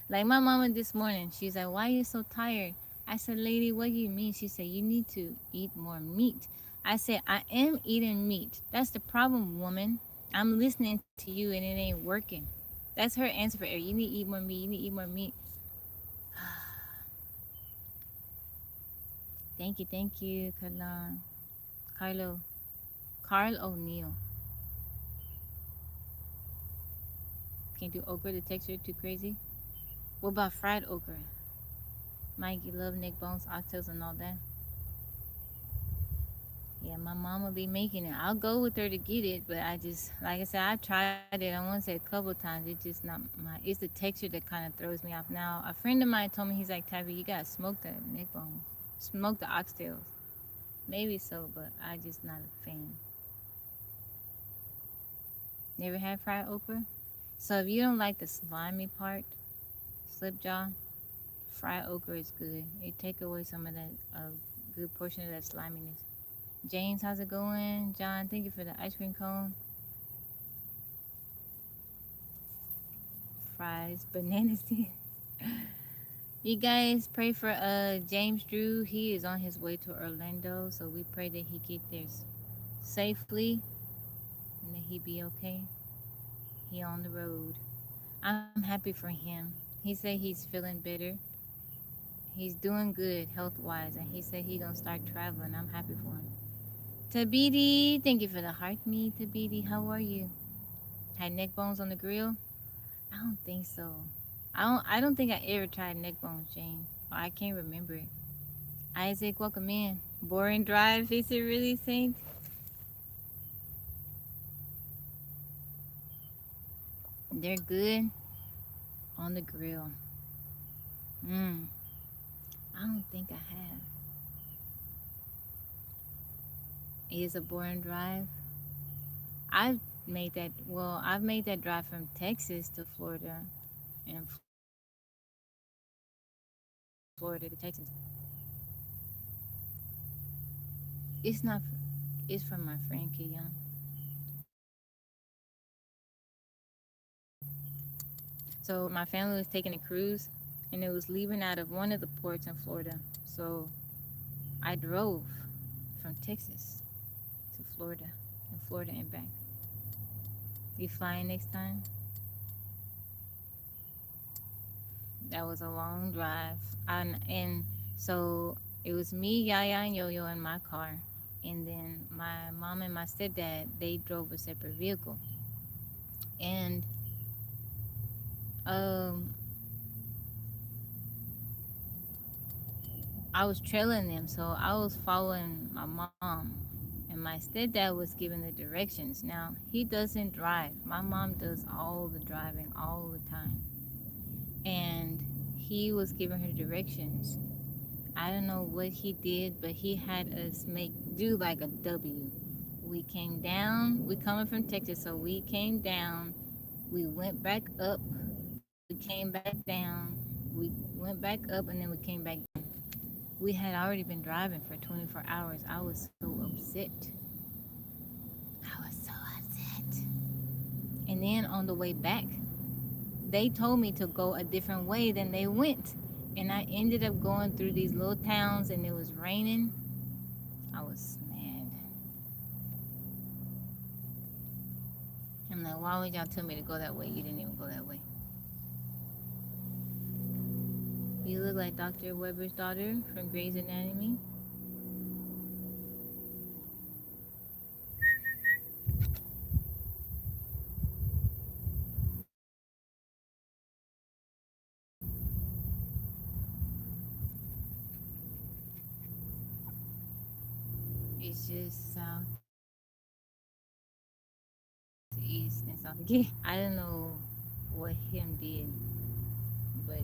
Like my mama this morning, she's like, "Why are you so tired?" I said, "Lady, what do you mean?" She said, "You need to eat more meat." I said, "I am eating meat. That's the problem, woman. I'm listening to you and it ain't working." That's her answer for everything. You need to eat more meat. You need to eat more meat. Thank you, Kalan. Carlo. Carl O'Neill. Can't do okra. The texture too crazy. What about fried okra? Mike, you love neck bones, oxtails, and all that. Yeah, my mom will be making it. I'll go with her to get it, but I just, like I said, I've tried it. I want to say a couple times. It's just not my. It's the texture that kind of throws me off. Now, a friend of mine told me he's like, Tabby, you gotta smoke the neck bones, smoke the oxtails. Maybe so, but I just not a fan. Never had fried okra. So if you don't like the slimy part, slip jaw, fried okra is good. It take away some of that good portion of that sliminess. James, how's it going? John, thank you for the ice cream cone. Fries, bananas. You guys pray for James Drew. He is on his way to Orlando, so we pray that he get there safely and that he be okay. He on the road. I'm happy for him. He said he's feeling better. He's doing good health wise, and he said he gonna start traveling. I'm happy for him. Tabidi, thank you for the heart me. Tabidi, how are you? Had neck bones on the grill? I don't think so. I don't think I ever tried neck bones, Jane. Or I can't remember it. Isaac, welcome in. Boring drive, is it really, Saint? They're good on the grill. Mm, I don't think I have. It is a boring drive. I've I've made that drive from Texas to Florida and Florida to Texas. It's not, it's from my friend Kiyon. So my family was taking a cruise and it was leaving out of one of the ports in Florida. So I drove from Texas to Florida and Florida and back. You flying next time? That was a long drive. And so it was me, Yaya, and Yo Yo in my car. And then my mom and my stepdad, they drove a separate vehicle. And um, I was trailing them. So I was following my mom. And my stepdad was giving the directions. Now, he doesn't drive. My mom does all the driving all the time. And he was giving her directions. I don't know what he did, but he had us do like a W. We came down. We coming from Texas, so we came down. We went back up We came back down. We went back up and then we came back down. We had already been driving for 24 hours. I was so upset. I was so upset. And then on the way back, they told me to go a different way than they went. And I ended up going through these little towns and it was raining. I was mad. I'm like, why would y'all tell me to go that way? You didn't even go that way. You look like Dr. Weber's daughter from Grey's Anatomy. It's just southeast and south again. I don't know what him did, but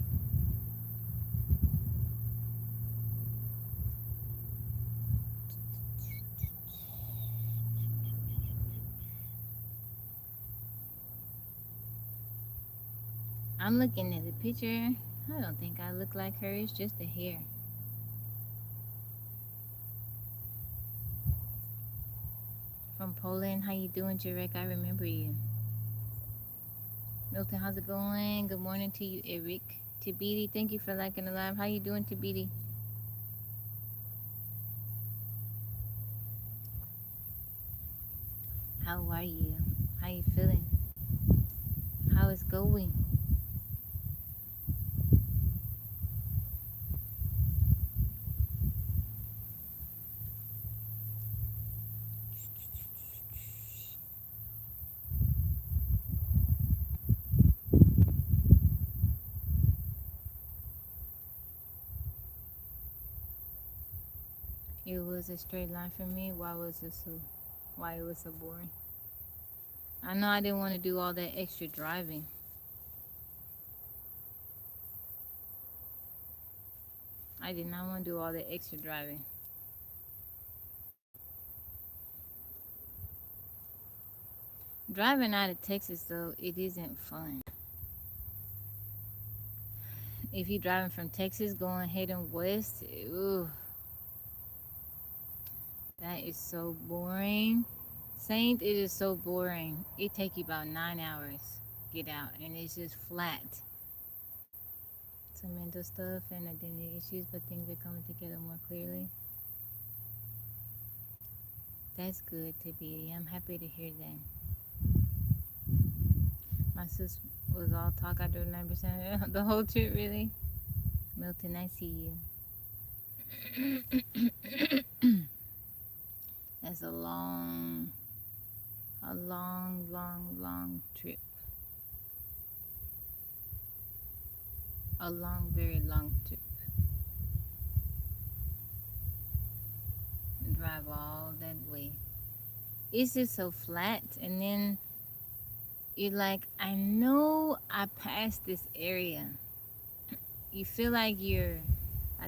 I'm looking at the picture. I don't think I look like her. It's just the hair. From Poland, how you doing, Jarek? I remember you. Milton, how's it going? Good morning to you, Eric. Tabidi, thank you for liking the live. How you doing, Tabidi? How are you? How you feeling? How is going? It was a straight line for me. Why it was so boring? I know I didn't want to do all that extra driving. I did not want to do all that extra driving. Driving out of Texas though, it isn't fun. If you're driving from Texas going heading west, ooh, that is so boring. Saint, it is so boring. It take you about 9 hours get out, and it's just flat. Some mental stuff and identity issues, but things are coming together more clearly. That's good to be. I'm happy to hear that. My sis was all talk. I drove 9% the whole trip, really. Milton, I see you. That's a long trip. A long, very long trip. And drive all that way. It's just so flat, and then you're like, I know I passed this area. You feel like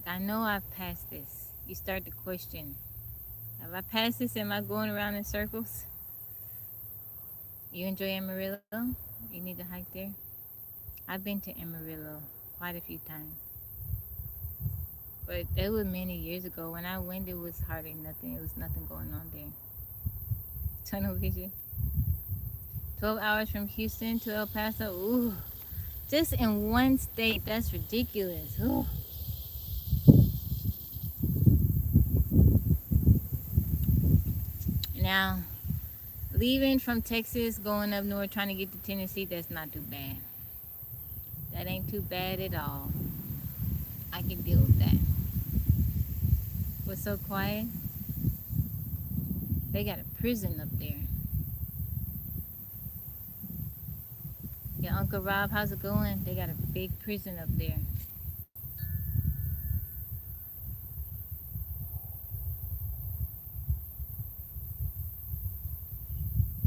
I know I've passed this. You start to question, have I passed this? Am I going around in circles? You enjoy Amarillo? You need to hike there? I've been to Amarillo quite a few times. But that was many years ago. When I went, it was hardly nothing. It was nothing going on there. Tunnel vision. 12 hours from Houston to El Paso. Ooh. Just in one state. That's ridiculous. Ooh. Now, leaving from Texas, going up north, trying to get to Tennessee, that's not too bad. That ain't too bad at all. I can deal with that. What's so quiet? They got a prison up there. Yeah, Uncle Rob, how's it going? They got a big prison up there.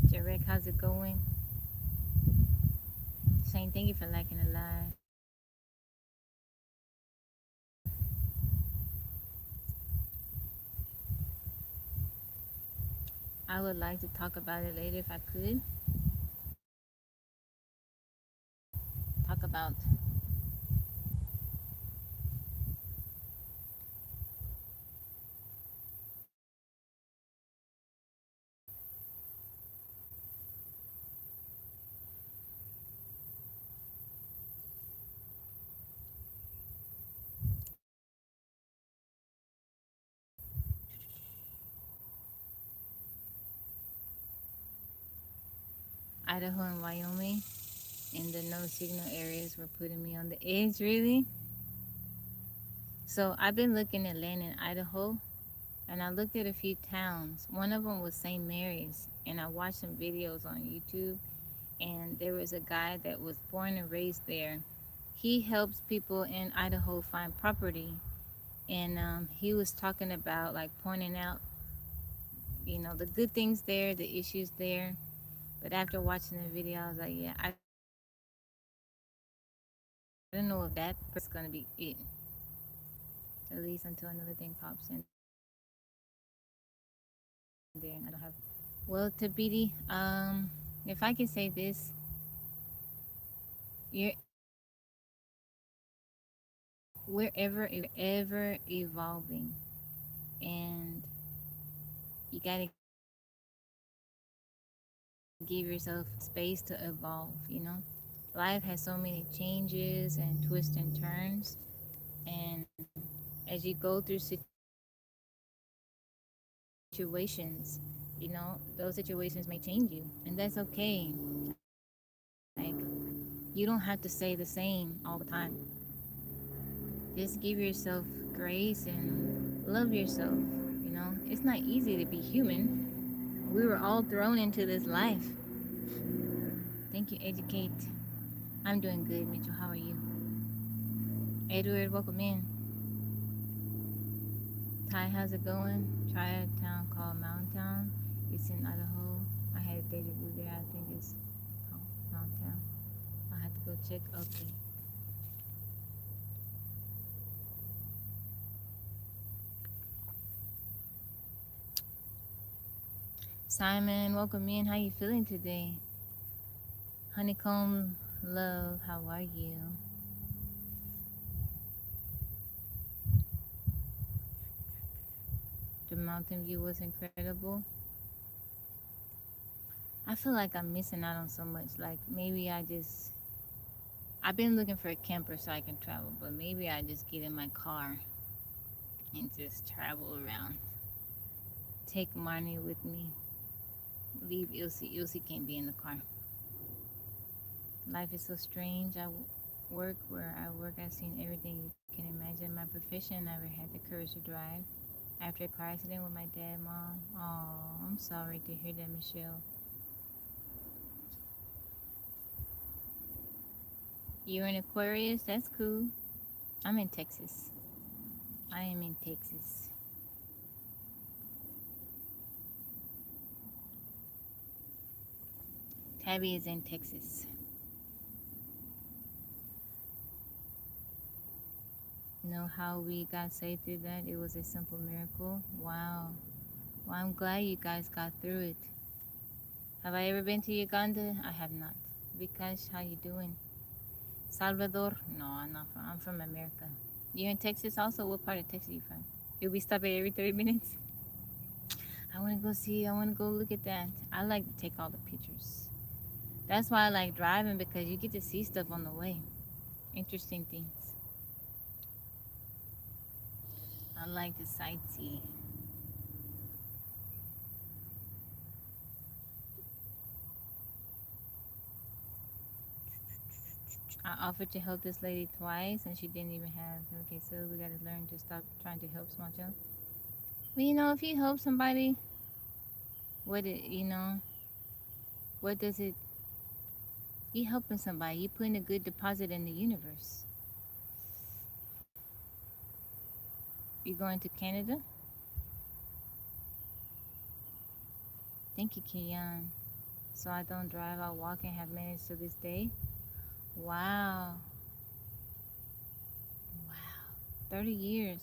Jarek, how's it going? Saying thank you for liking the live. I would like to talk about it later if I could. Talk about Idaho and Wyoming in the no signal areas were putting me on the edge, really. So I've been looking at land in Idaho, and I looked at a few towns. One of them was St. Mary's, and I watched some videos on YouTube. And there was a guy that was born and raised there. He helps people in Idaho find property, and he was talking about like pointing out, the good things there, the issues there. But after watching the video, I was like, yeah, I don't know if that person's gonna be it. At least until another thing pops in there, and I don't have. Well, Tabidi, if I can say this, you're we're ever evolving, and you got to give yourself space to evolve. Life has so many changes and twists and turns, and as you go through situations, those situations may change you, and that's okay. Like, you don't have to stay the same all the time. Just give yourself grace and love yourself. It's not easy to be human. We were all thrown into this life. Thank you, Educate. I'm doing good, Mitchell. How are you? Edward, welcome in. Ty, how's it going? Try a town called Mountain Town. It's in Idaho. I had a deja vu there. I think it's called Mountain Town. I have to go check. Okay. Simon, welcome in. How you feeling today? Honeycomb Love, how are you? The mountain view was incredible. I feel like I'm missing out on so much. Like maybe I've been looking for a camper so I can travel, but maybe I just get in my car and just travel around. Take Marnie with me. Leave Ilse. Ilse can't be in the car. Life is so strange. Work where I work. I've seen everything you can imagine. My profession never had the courage to drive. After a car accident with my dad, mom. Oh, I'm sorry to hear that, Michelle. You're in Aquarius? That's cool. I'm in Texas. I am in Texas. Tabby is in Texas. Know how we got saved through that? It was a simple miracle. Wow. Well, I'm glad you guys got through it. Have I ever been to Uganda? I have not. Vikash, how you doing? Salvador? No, I'm not from. I'm from America. You're in Texas also? What part of Texas are you from? Do we stop at every 30 minutes? I want to go see. I want to go look at that. I like to take all the pictures. That's why I like driving because you get to see stuff on the way. Interesting things. I like to sightsee. I offered to help this lady twice and she didn't even have. Okay, so we got to learn to stop trying to help small children. Well, if you help somebody, what does it, you helping somebody, you putting a good deposit in the universe. You going to Canada? Thank you, Kian. So I don't drive, I walk and have managed to this day. Wow. Wow. 30 years.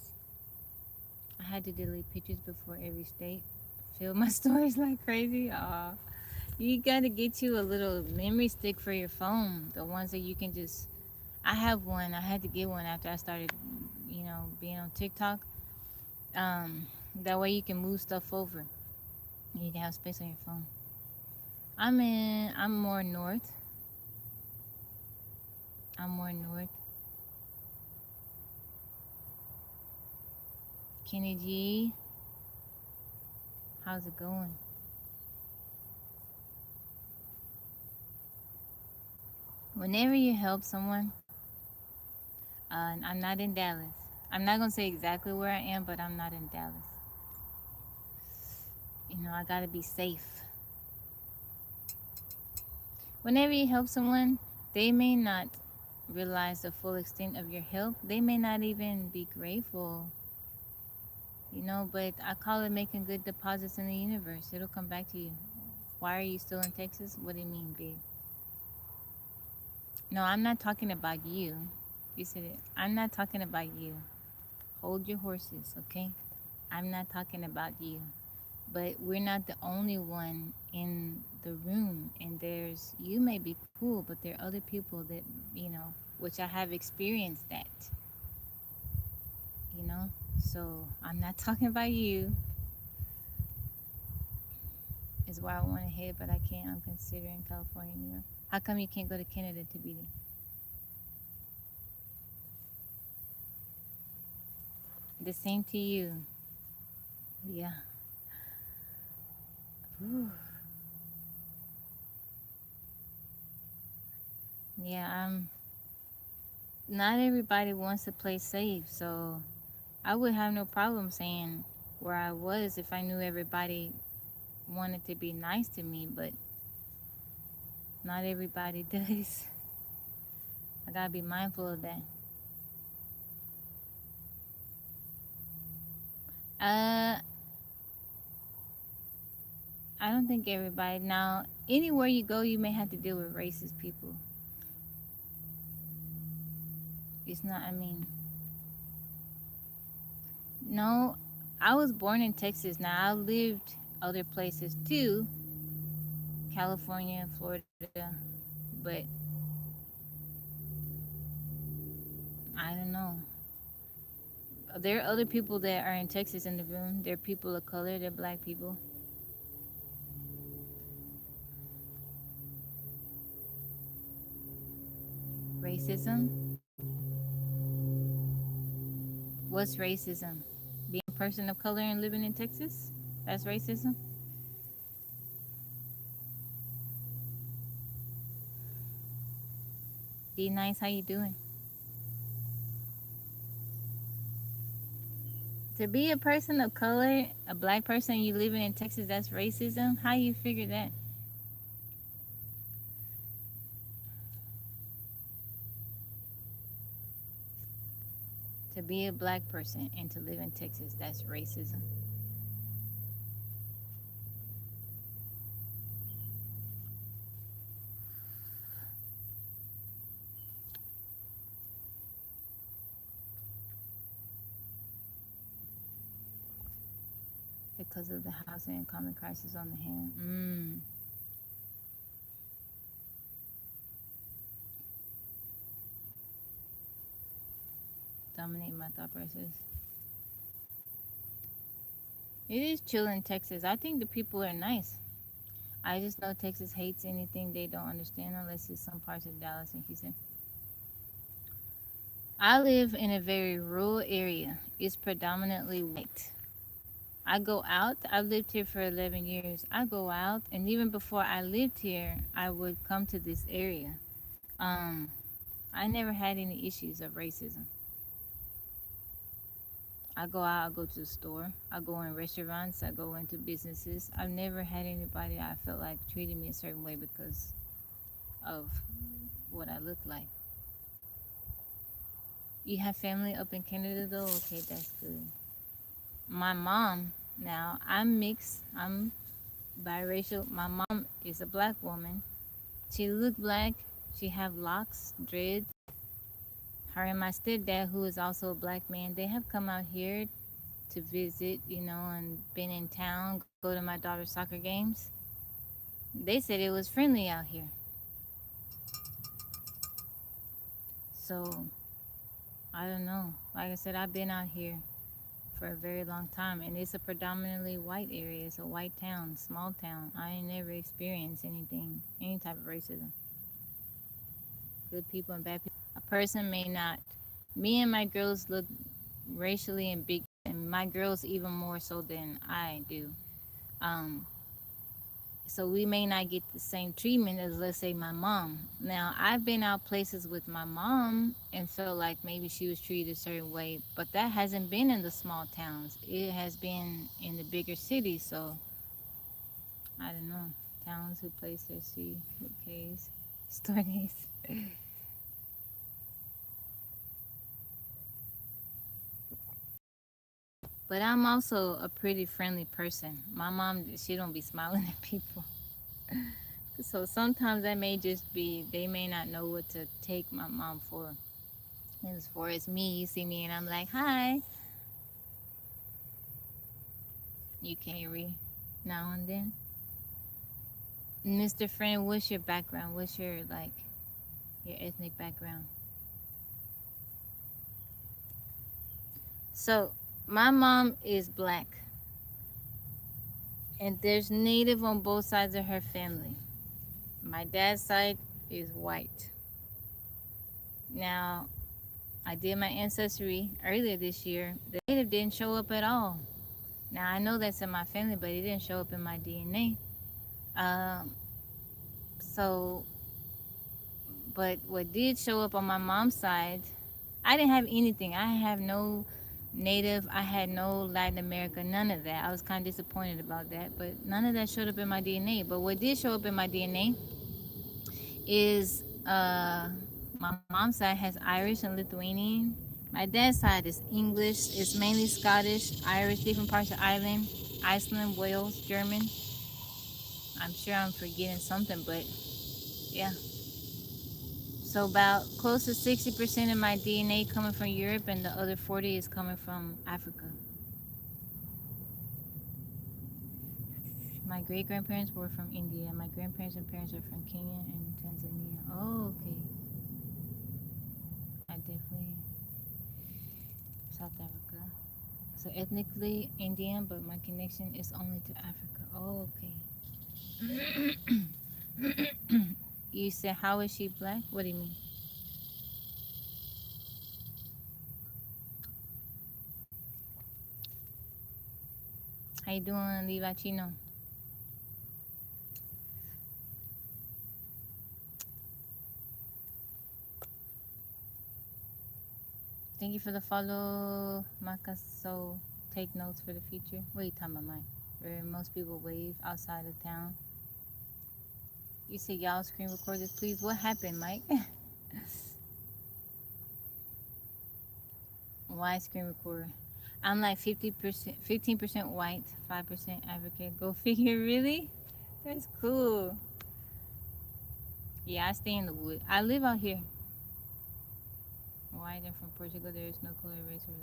I had to delete pictures before every state. Fill my stories like crazy. Aw. You gotta get you a little memory stick for your phone. The ones that you can just I have one. I had to get one after I started, being on TikTok. That way you can move stuff over. You can have space on your phone. I'm more north. I'm more north. Kenny G, how's it going? Whenever you help someone, I'm not in Dallas. I'm not gonna say exactly where I am, but I'm not in Dallas. I gotta be safe. Whenever you help someone, they may not realize the full extent of your help. They may not even be grateful, but I call it making good deposits in the universe. It'll come back to you. Why are you still in Texas? What do you mean, big? No, I'm not talking about you. You said it. I'm not talking about you. Hold your horses, okay? I'm not talking about you. But we're not the only one in the room. And you may be cool, but there are other people that, which I have experienced that, you know? So I'm not talking about you, is where I want to head, but I can't. I'm considering California, New York. How come you can't go to Canada to be there? The same to you. Yeah. Whew. Yeah, not everybody wants to play safe, so I would have no problem saying where I was if I knew everybody wanted to be nice to me, but not everybody does. I gotta be mindful of that. Uh, I don't think everybody. Now, anywhere you go, you may have to deal with racist people. It's not, I mean, no, I was born in Texas. Now, I lived other places too, California, Florida, but I don't know. There are other people that are in Texas in the room. They're people of color, they're black people. Racism? What's racism? Being a person of color and living in Texas? That's racism? D Nice, how you doing? To be a person of color, a black person, you living in Texas, that's racism? How you figure that? To be a black person and to live in Texas, that's racism. Because of the housing and climate crisis on the hand. Dominate my thought process. It is chill in Texas. I think the people are nice. I just know Texas hates anything they don't understand unless it's some parts of Dallas and Houston. I live in a very rural area. It's predominantly white. I go out. I've lived here for 11 years. I go out, and even before I lived here, I would come to this area. Um, I never had any issues of racism. I go out, I go to the store, I go in restaurants, I go into businesses. I've never had anybody I felt like treated me a certain way because of what I look like. You have family up in Canada though? Okay, that's good. My mom, now I'm mixed, I'm biracial. My mom is a black woman. She look black, she have locks, dreads. Her and my stepdad, who is also a black man, they have come out here to visit, and been in town, go to my daughter's soccer games. They said it was friendly out here. So I don't know. Like I said, I've been out here for a very long time, and it's a predominantly white area. It's a white town, small town. I ain't never experienced anything, any type of racism. Good people and bad people. A person may not. Me and my girls look racially and big, and my girls even more so than I do. Um, so we may not get the same treatment as, let's say, my mom. Now I've been out places with my mom and felt like maybe she was treated a certain way, but that hasn't been in the small towns. It has been in the bigger cities. So I don't know. Towns who place their C with K's, store A's. But I'm also a pretty friendly person. My mom, she don't be smiling at people. So sometimes that may just be, they may not know what to take my mom for. As far as me, you see me and I'm like, hi, you can't read now and then. Mr. Friend, what's your background? What's your, like, your ethnic background? So my mom is black, and there's native on both sides of her family. My dad's side is white. Now, I did my ancestry earlier this year. The native didn't show up at all. Now, I know that's in my family, but it didn't show up in my DNA. So, but what did show up on my mom's side, I didn't have anything. I have no native, I had no Latin America, none of that. I was kind of disappointed about that, but none of that showed up in my DNA. But what did show up in my DNA is my mom's side has Irish and Lithuanian. My dad's side is English. It's mainly Scottish, Irish, different parts of Ireland, Iceland, Wales, German. I'm sure I'm forgetting something, but yeah. So about close to 60% of my DNA coming from Europe, and the other 40 is coming from Africa. My great grandparents were from India. My grandparents and parents are from Kenya and Tanzania. Oh, okay. I definitely South Africa. So ethnically Indian, but my connection is only to Africa. Oh, okay. You said, how is she black? What do you mean? How you doing, Levi Chino? Thank you for the follow, Makaso. Take notes for the future. What are you talking about, Mike? Where most people wave outside of town. You said y'all screen recorders, please. What happened, Mike? Why screen recorder? I'm like 50%, 15% white, 5% African. Go figure, really? That's cool. Yeah, I stay in the wood. I live out here. White and from Portugal, there is no color, race, or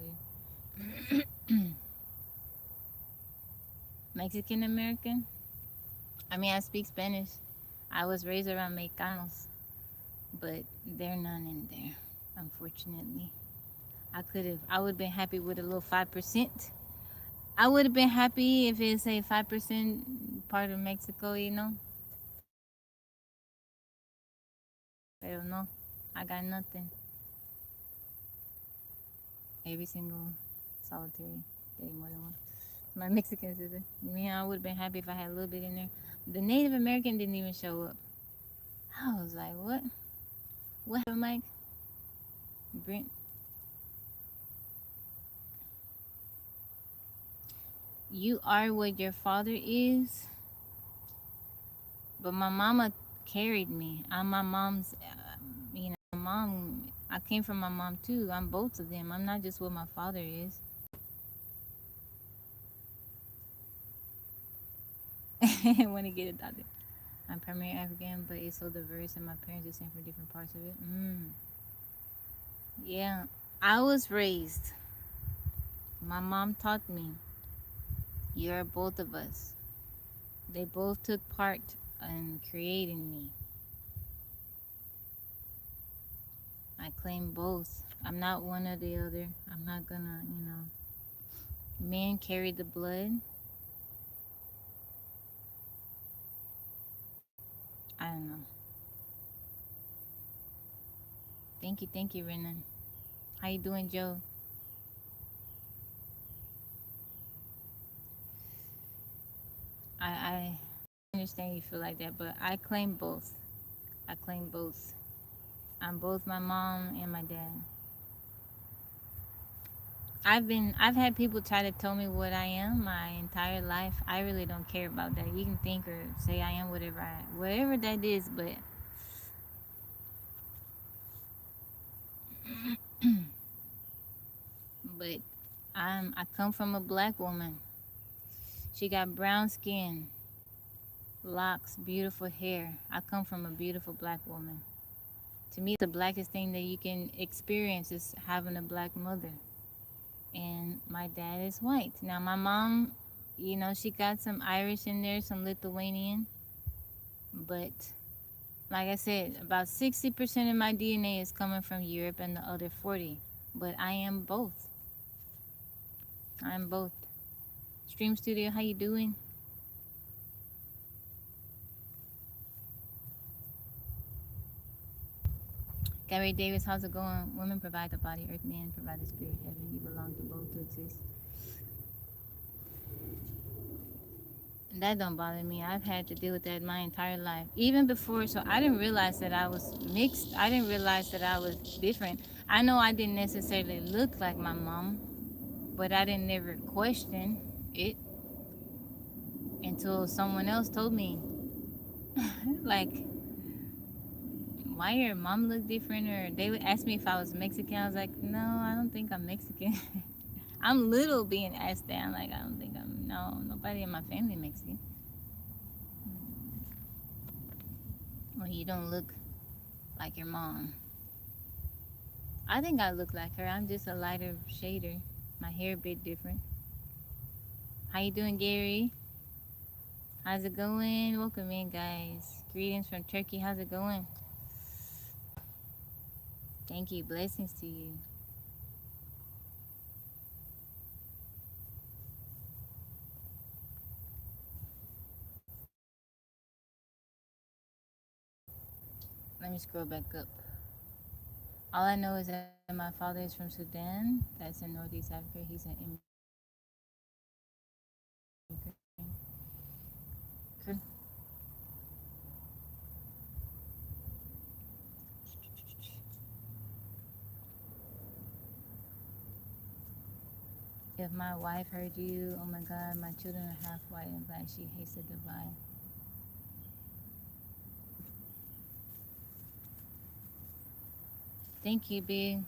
religion. Mexican American? I mean, I speak Spanish. I was raised around Mexicanos, but there are none in there, unfortunately. I would have been happy with a little 5%. I would have been happy if it's a 5% part of Mexico, you know? I don't know. I got nothing. Every single solitary day, more than one. My Mexican sister. I would have been happy if I had a little bit in there. The Native American didn't even show up. I was like, what? What happened, Mike? Brent? You are what your father is, but my mama carried me. I'm my mom's, my mom, I came from my mom too. I'm both of them. I'm not just what my father is. Want to get adopted. I'm primarily African, but it's so diverse, and my parents are sent from different parts of it. Yeah, I was raised. My mom taught me. You're both of us. They both took part in creating me. I claim both. I'm not one or the other. I'm not gonna, men carry the blood. I don't know. Thank you, Renan. How you doing, Joe? I understand you feel like that, but I claim both. I claim both. I'm both my mom and my dad. I've had people try to tell me what I am my entire life. I really don't care about that. You can think or say I am whatever that is, but but I come from a black woman. She got brown skin, locks, beautiful hair. I come from a beautiful black woman. To me, the blackest thing that you can experience is having a black mother. And my dad is white. Now, my mom, she got some Irish in there, some Lithuanian. But like I said, about 60% of my DNA is coming from Europe and the other 40. But I am both. I am both. Stream Studio, how you doing? Gary Davis, how's it going? Women provide the body, earth, man provide the spirit, heaven. You belong to both to exist. That don't bother me. I've had to deal with that my entire life. Even before, so I didn't realize that I was mixed. I didn't realize that I was different. I know I didn't necessarily look like my mom, but I didn't never question it until someone else told me, like, why your mom look different? Or they would ask me if I was Mexican. I was like, no, I don't think I'm Mexican. I'm little being asked that. I'm like, I don't think I'm, no, nobody in my family Mexican. Well, you don't look like your mom. I think I look like her. I'm just a lighter shader. My hair a bit different. How you doing, Gary? How's it going? Welcome in, guys. Greetings from Turkey. How's it going? Thank you. Blessings to you. Let me scroll back up. All I know is that my father is from Sudan. That's in Northeast Africa. He's an immigrant. If my wife heard you, oh my God, my children are half white and black. She hates the divide. Thank you, big.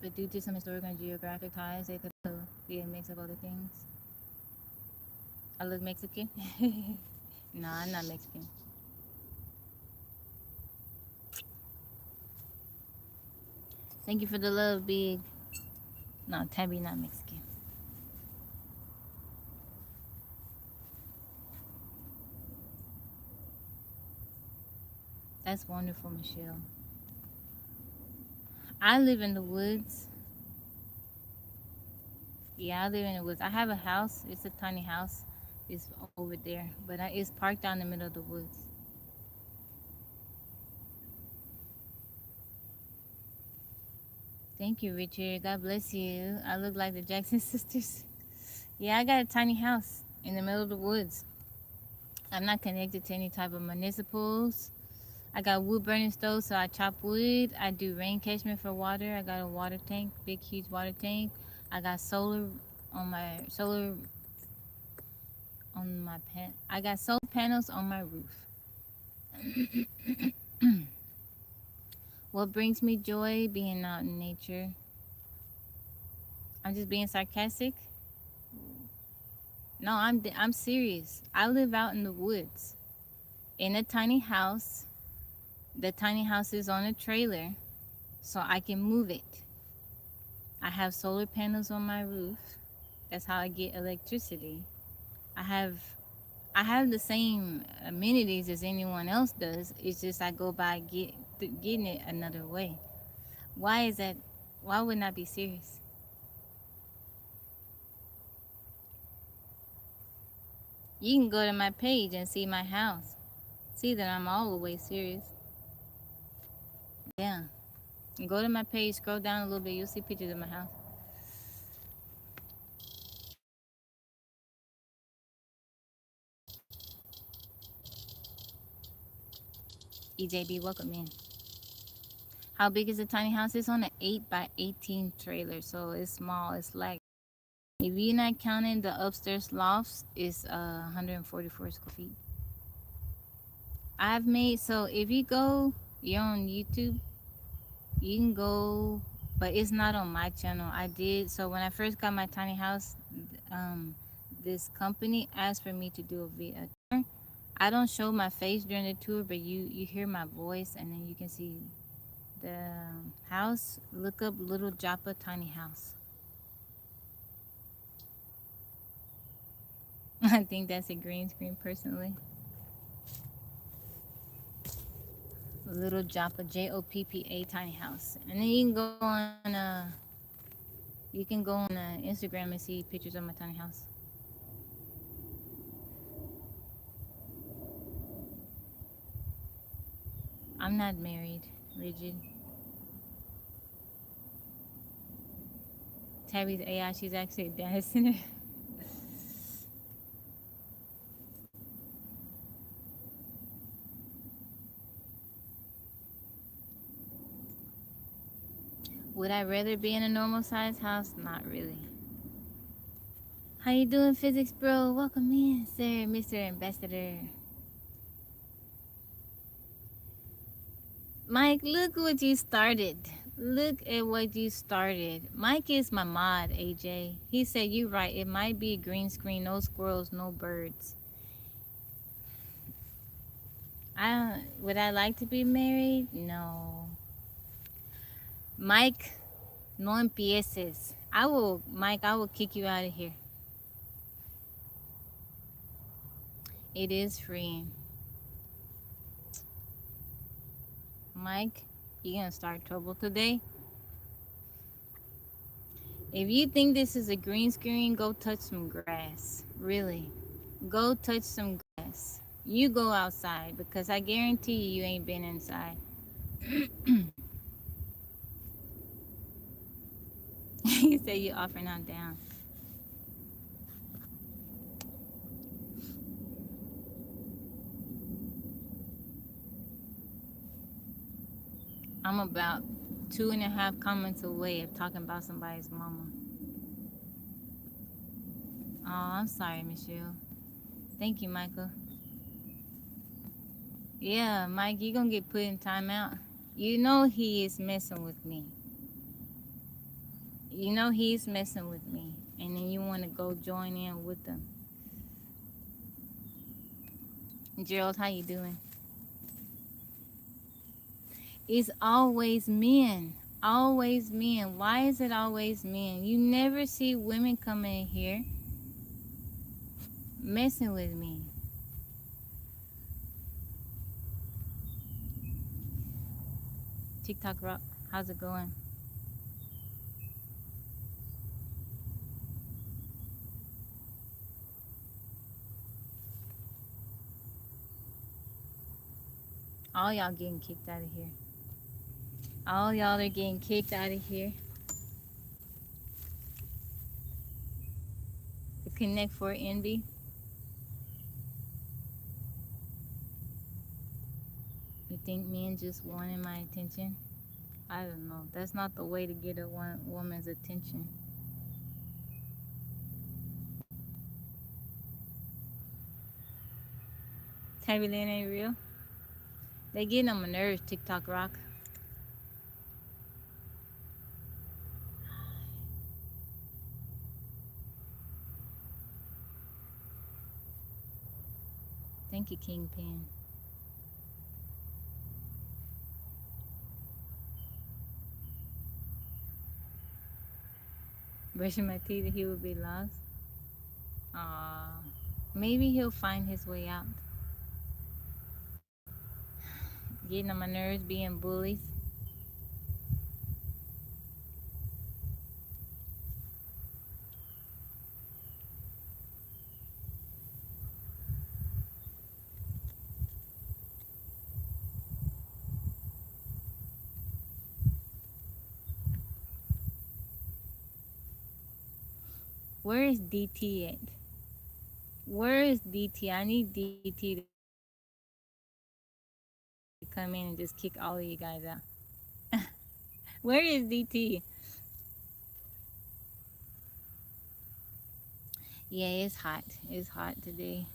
But due to some historical and geographic ties, they could be a mix of other things. I look Mexican? No, I'm not Mexican. Thank you for the love, big. No, Tabby not Mexican. That's wonderful, Michelle. I live in the woods. Yeah, I live in the woods. I have a house. It's a tiny house. It's over there, but it's parked out in the middle of the woods. Thank you, Richard. God bless you. I look like the Jackson sisters. Yeah, I got a tiny house in the middle of the woods. I'm not connected to any type of municipals. I got wood burning stove, so I chop wood. I do rain catchment for water. I got a water tank, big huge water tank. I got solar on my pan. I got solar panels on my roof. What brings me joy? Being out in nature. I'm just being sarcastic. No, I'm serious. I live out in the woods in a tiny house. The tiny house is on a trailer, so I can move it. I have solar panels on my roof. That's how I get electricity. I have I have the same amenities as anyone else does. It's just I go by getting it another way. Why is that? Why wouldn't I be serious? You can go to my page and see my house. See that I'm all the way serious. Yeah. Go to my page, scroll down a little bit, you'll see pictures of my house. EJB, welcome in. How big is the tiny house? It's on an 8 by 18 trailer, so it's small. It's like, if you're not counting the upstairs lofts, it's 144 square feet. I've made, so if you go, you're on YouTube, you can go, but it's not on my channel. I did, so when I first got my tiny house, um, this company asked for me to do a tour. I don't show my face during the tour, but you hear my voice, and then you can see the house. Look up Little Joppa Tiny House. I think that's a green screen personally. Little Joppa, Joppa Tiny House, and then you can go on Instagram and see pictures of my tiny house. I'm not married, rigid. Tabby's AI, she's actually a data center. Would I rather be in a normal sized house? Not really. How you doing, physics bro? Welcome in, sir, Mr. Ambassador. Mike, look what you started. Look at what you started. Mike is my mod, AJ. He said you right. It might be a green screen, no squirrels, no birds. Would I like to be married? No. Mike, no empieces. Mike, I will kick you out of here. It is free. Mike, you gonna start trouble today? If you think this is a green screen, go touch some grass. Really. Go touch some grass. You go outside, because I guarantee you ain't been inside. You say you offer not down. I'm about 2.5 comments away of talking about somebody's mama. Oh, I'm sorry, Michelle. Thank you, Michael. Yeah, Mike, you gonna get put in timeout. You know he is messing with me. You know he's messing with me. And then you want to go join in with them. Gerald, how you doing? It's always men. Always men. Why is it always men? You never see women come in here messing with me. TikTok Rock, how's it going? All y'all getting kicked out of here. All y'all are getting kicked out of here. The Connect for Envy. You think men just wanted my attention? I don't know. That's not the way to get a woman's attention. Tabby Lynn ain't real. They getting on my nerves, TikTok Rock. Thank you, Kingpin. Brushing my teeth, he would be lost. Aww. Maybe he'll find his way out. Getting on my nerves, being bullies. Where is DT at? Where is DT? I need DT to come in and just kick all of you guys out. Where is DT? Yeah, it's hot. It's hot today.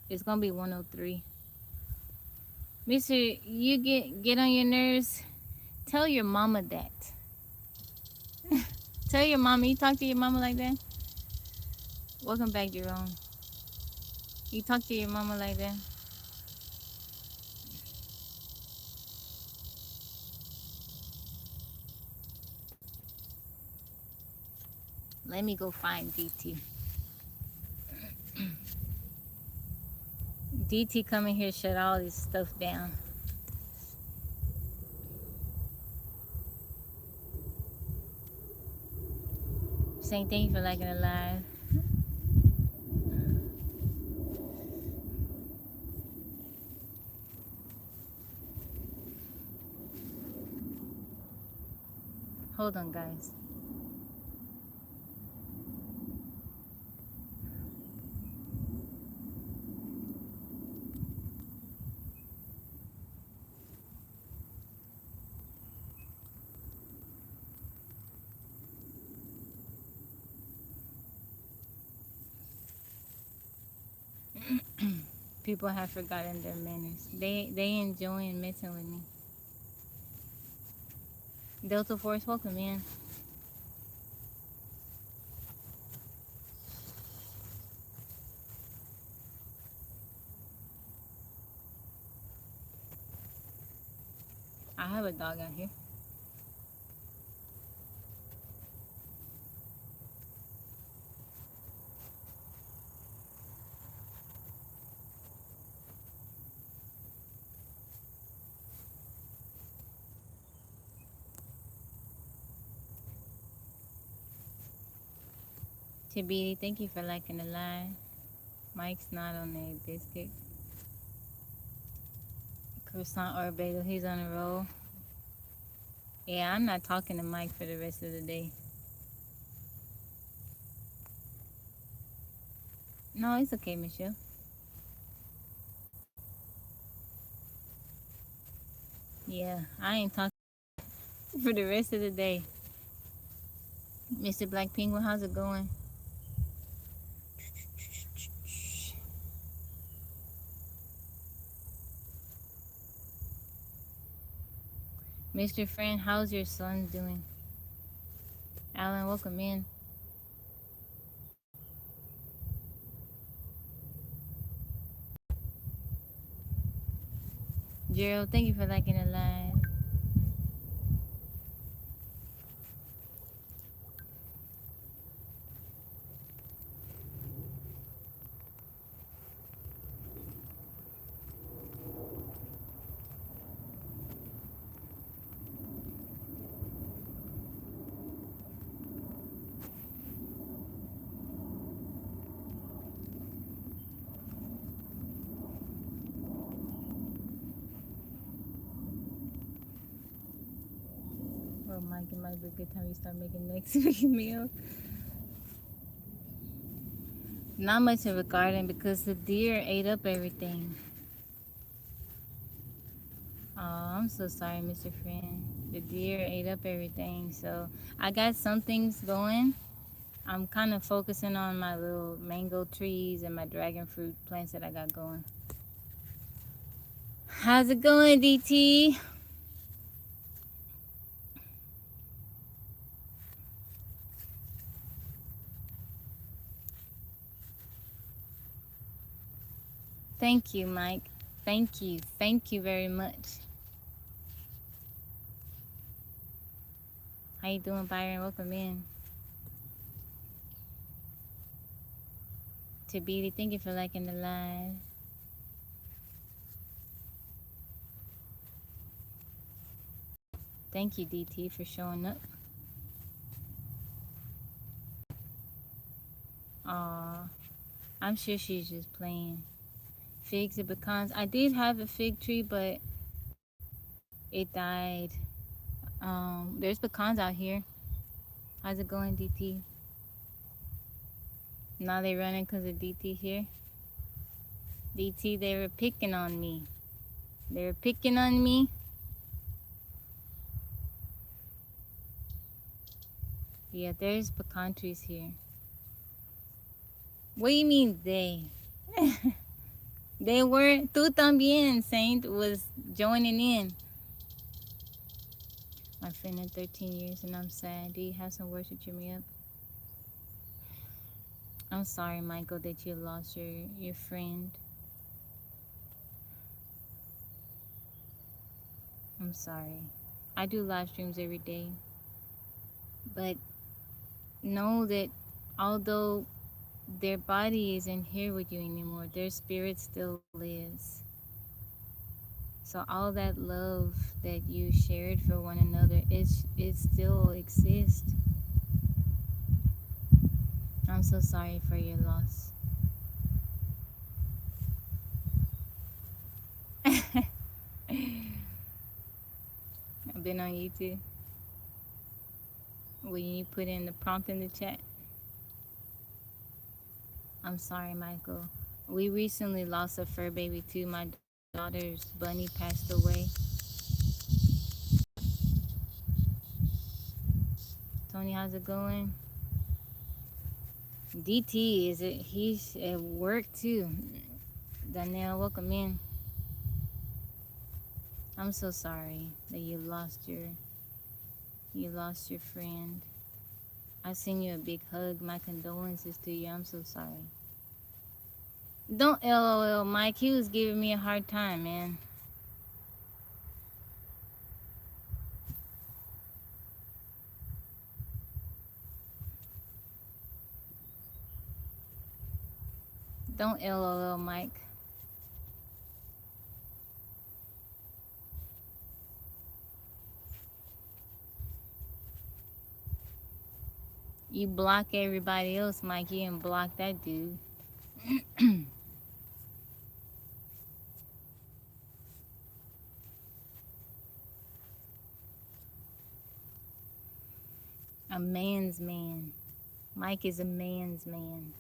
It's gonna be 103. Mister, you get on your nerves. Tell your mama that. Tell your mama. You talk to your mama like that? Welcome back, Jerome. You talk to your mama like that? Let me go find DT. DT coming here, shut all this stuff down. Saying thank you for liking the live. Hold on, guys. People have forgotten their manners. They enjoying messing with me. Delta Force, welcome in. I have a dog out here. TBD, thank you for liking the live. Mike's not on there. Biscuit. Croissant or bagel, he's on a roll. Yeah, I'm not talking to Mike for the rest of the day. No, it's okay, Michelle. Yeah, I ain't talking for the rest of the day. Mr. Black Penguin, how's it going? Mr. Friend, how's your son doing? Alan, welcome in. Gerald, thank you for liking the live. Oh, Mike, it might be a good time you start making next week's meal. Not much of a garden because the deer ate up everything. Oh, I'm so sorry, Mr. Friend. The deer ate up everything. So I got some things going. I'm kind of focusing on my little mango trees and my dragon fruit plants that I got going. How's it going, DT? Thank you, Mike. Thank you. Thank you very much. How you doing, Byron? Welcome in. Tabidi, thank you for liking the live. Thank you, DT, for showing up. Aw, I'm sure she's just playing. Figs and pecans. I did have a fig tree, but it died. There's pecans out here. How's it going, DT? Now they running because of DT here. DT, they were picking on me. They were picking on me. Yeah, there's pecan trees here. What do you mean they? They weren't. Tú también, Saint, was joining in. My friend in 13 years and I'm sad. Do you have some words to cheer me up? I'm sorry, Michael, that you lost your friend. I'm sorry. I do live streams every day. But know that although their body isn't here with you anymore, their spirit still lives. So all that love that you shared for one another, it still exists. I'm so sorry for your loss. I've been on YouTube. Will you put in the prompt in the chat? I'm sorry, Michael. We recently lost a fur baby too. My daughter's bunny passed away. Tony, how's it going? DT, is it? He's at work too. Danielle, welcome in. I'm so sorry that you lost your friend. I send you a big hug. My condolences to you. I'm so sorry. Don't LOL, Mike. He was giving me a hard time, man. Don't LOL, Mike. You block everybody else, Mike. You didn't block that dude. A man's man. Mike is a man's man.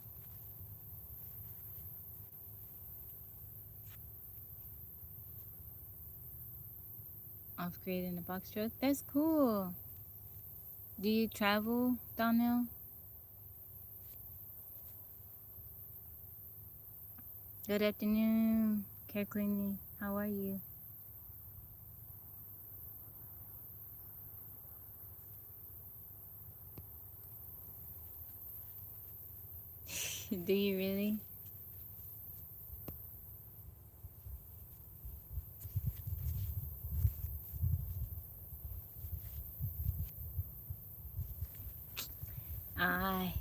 I've created a box truck. That's cool. Do you travel, Donnell? Good afternoon, Care Cleaning. How are you? Do you really?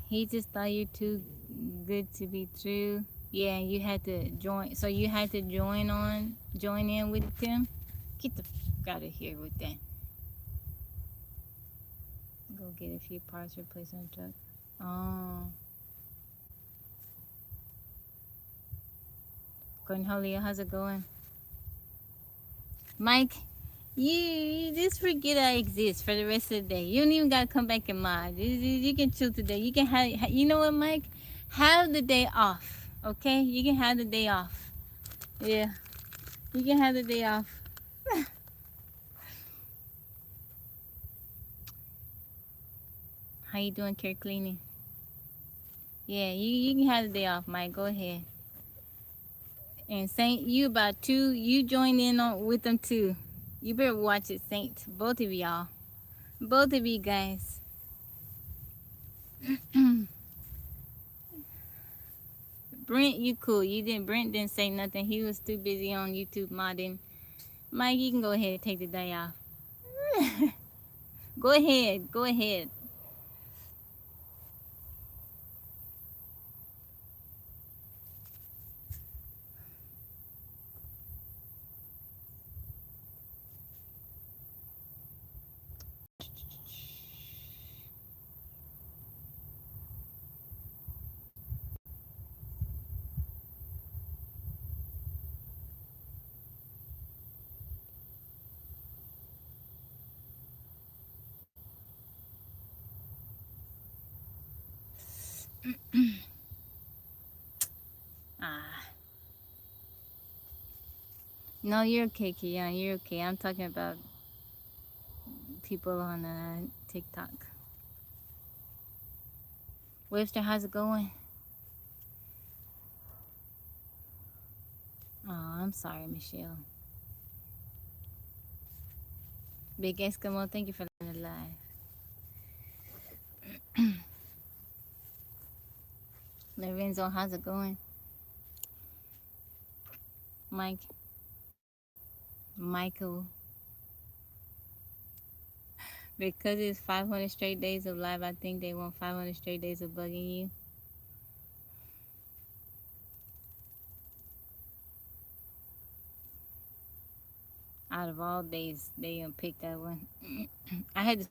He just thought you're too good to be true. Yeah, you had to join. So you had to join in with them. Get the fuck out of here with that. Go get a few parts, replace on the truck. Oh, Cornelia, how's it going? Mike, you just forget I exist for the rest of the day. You don't even gotta come back and mod. You can chill today. You can have. You know what, Mike? Have the day off. Okay, you can have the day off. Yeah, you can have the day off. How you doing, Care Cleaning? Yeah, you can have the day off, Mike. Go ahead. And Saint, you about two. You join in on with them too. You better watch it, Saint. Both of y'all. Both of you guys. Brent, you cool. Brent didn't say nothing. He was too busy on YouTube modding. Mike, you can go ahead and take the day off. Go ahead. Go ahead. Ah, no, you're okay, Kian. You're okay. I'm talking about people on TikTok. Webster, how's it going? Oh, I'm sorry, Michelle. Big Eskimo, thank you for the live. Lorenzo, how's it going? Mike, Michael, because it's 500 straight days of live, I think they want 500 straight days of bugging you. Out of all days, they picked that one. I had to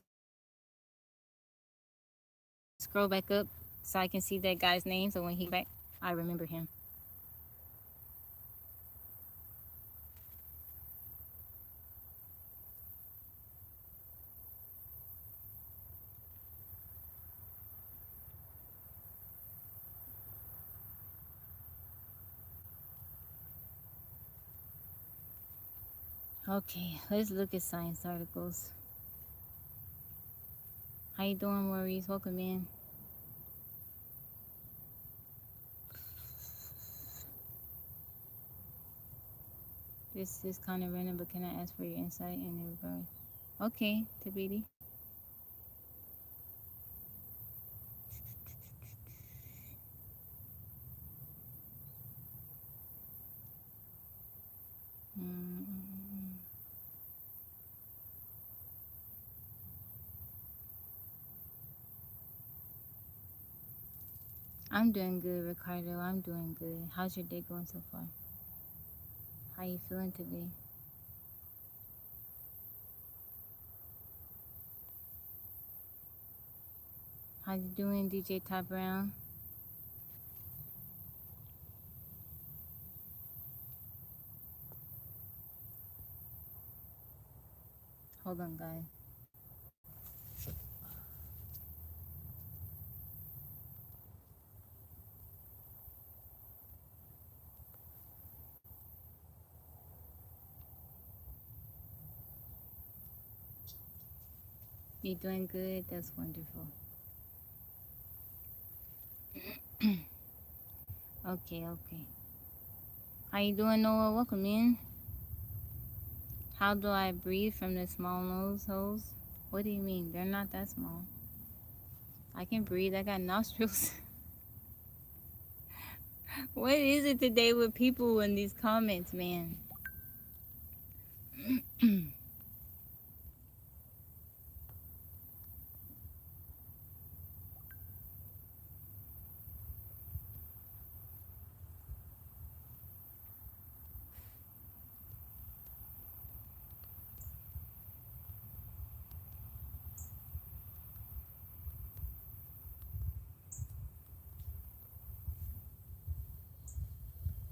scroll back up so I can see that guy's name. So when he back, I remember him. Okay, let's look at science articles. How you doing, Maurice? Welcome in. This is kind of random, but can I ask for your insight in regard? Okay, Tabidi. Mm. I'm doing good, Ricardo. I'm doing good. How's your day going so far? How you feeling today? How you doing, DJ Top Brown? Hold on, guys. You doing good? That's wonderful. Okay, okay. How you doing, Noah? Welcome in. How do I breathe from the small nose holes? What do you mean? They're not that small. I can breathe. I got nostrils. What is it today with people in these comments, man?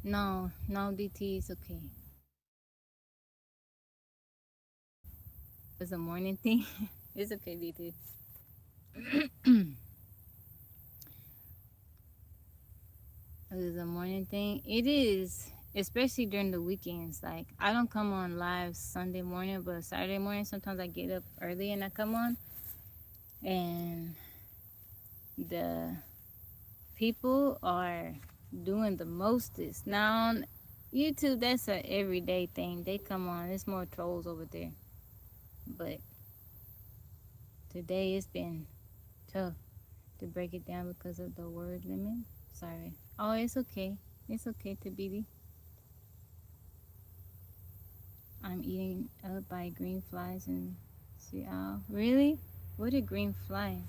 No, no, DT is okay. It's a morning thing. It's okay, DT. It's a morning thing. It is, especially during the weekends. Like, I don't come on live Sunday morning, but Saturday morning, sometimes I get up early and I come on. And the people are doing the mostest. Now, on YouTube, that's a everyday thing. They come on, there's more trolls over there. But today it's been tough to break it down because of the word limit. Sorry. Oh, it's okay. It's okay, Tabidi. I'm eating up by green flies and see. Oh, really? What are green flies?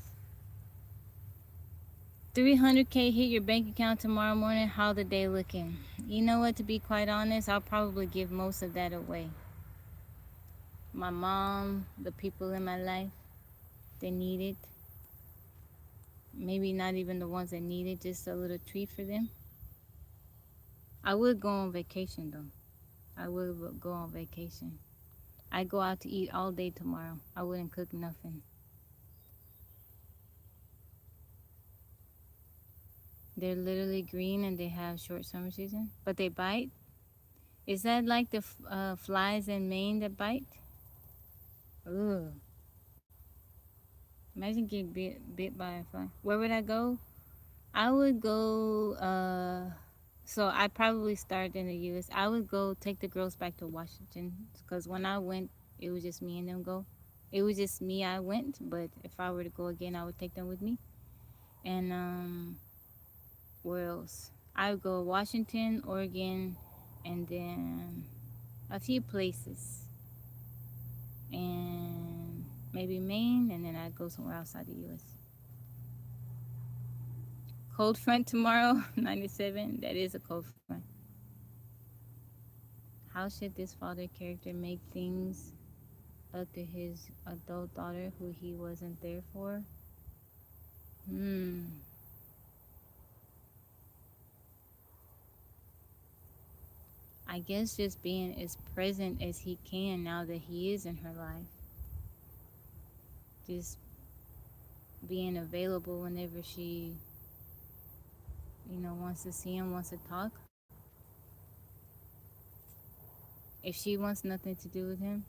300K hit your bank account tomorrow morning. How the day looking? You know what? To be quite honest, I'll probably give most of that away. My mom, the people in my life, they need it. Maybe not even the ones that need it, just a little treat for them. I would go on vacation though. I would go on vacation. I go out to eat all day tomorrow. I wouldn't cook nothing. They're literally green and they have short summer season, but they bite. Is that like the flies in Maine that bite? Ugh. Imagine getting bit by a fly. Where would I go? I would go. So I probably start in the U.S. I would go take the girls back to Washington because when I went, it was just me and them go. It was just me. I went, but if I were to go again, I would take them with me. And where else? I would go Washington, Oregon, and then a few places, and maybe Maine, and then I'd go somewhere outside the U.S. Cold front tomorrow, 97. That is a cold front. How should this father character make things up to his adult daughter who he wasn't there for? Hmm. I guess just being as present as he can now that he is in her life. Just being available whenever she, wants to see him, wants to talk. If she wants nothing to do with him,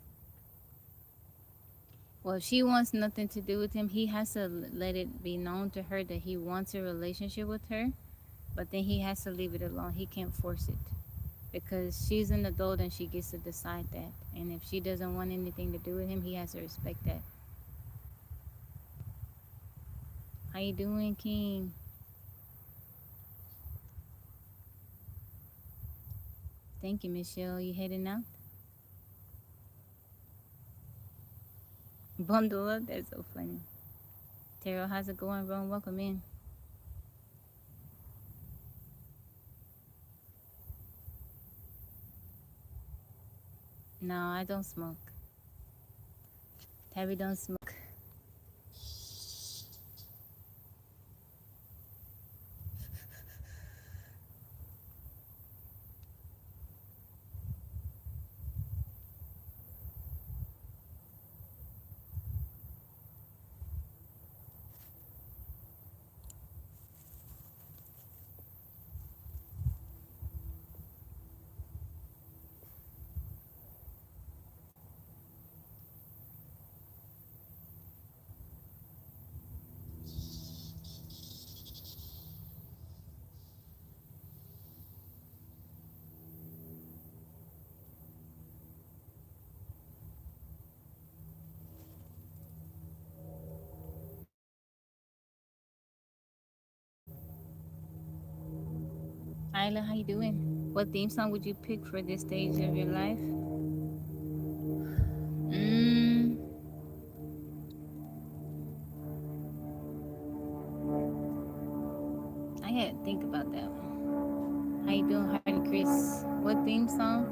well, if she wants nothing to do with him, he has to let it be known to her that he wants a relationship with her, but then he has to leave it alone. He can't force it because she's an adult and she gets to decide that. And if she doesn't want anything to do with him, he has to respect that. How you doing, King? Thank you, Michelle. You heading out? Bundle up? That's so funny. Terrell, how's it going, bro? Welcome in. No, I don't smoke. Tabby don't smoke. Isla, how you doing? What theme song would you pick for this stage of your life? Mm, I gotta think about that one. How you doing, Hardy Chris? What theme song?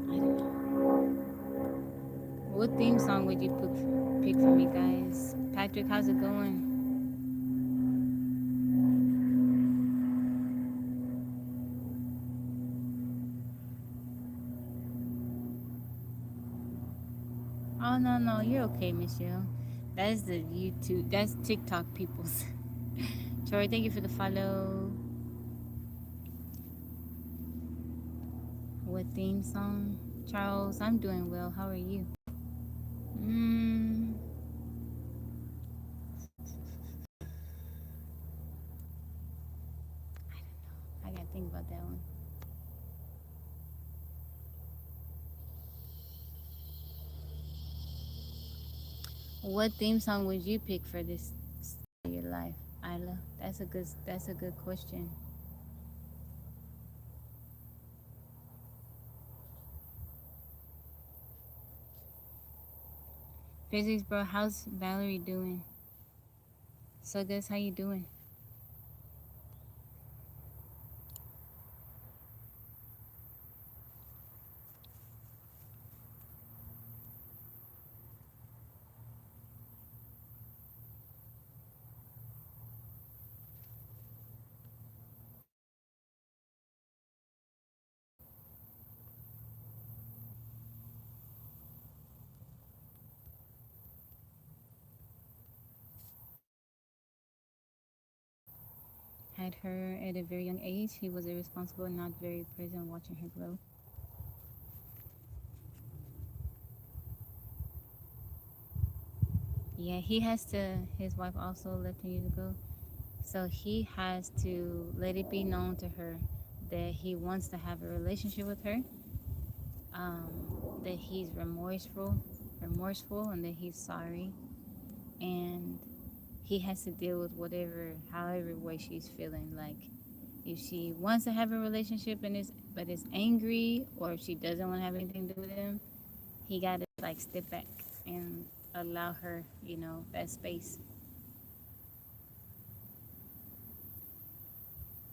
I don't know. What theme song would you pick for me, guys? Patrick, how's it going? Oh no, no, you're okay, Michelle. That is the YouTube. That's TikTok people's. Troy, thank you for the follow. What theme song? Charles, I'm doing well. How are you? Mm, I gotta think about that one. What theme song would you pick for this of your life, Isla? That's a good question. Physics bro, how's Valerie doing? So guys, how you doing? had her at a very young age. He was irresponsible and not very present watching her grow. Yeah, he has to, his wife also left him years ago. So he has to let it be known to her that he wants to have a relationship with her, that he's remorseful, and that he's sorry, and he has to deal with whatever, however way she's feeling. Like if she wants to have a relationship and is angry, or if she doesn't want to have anything to do with him, he gotta like step back and allow her, that space.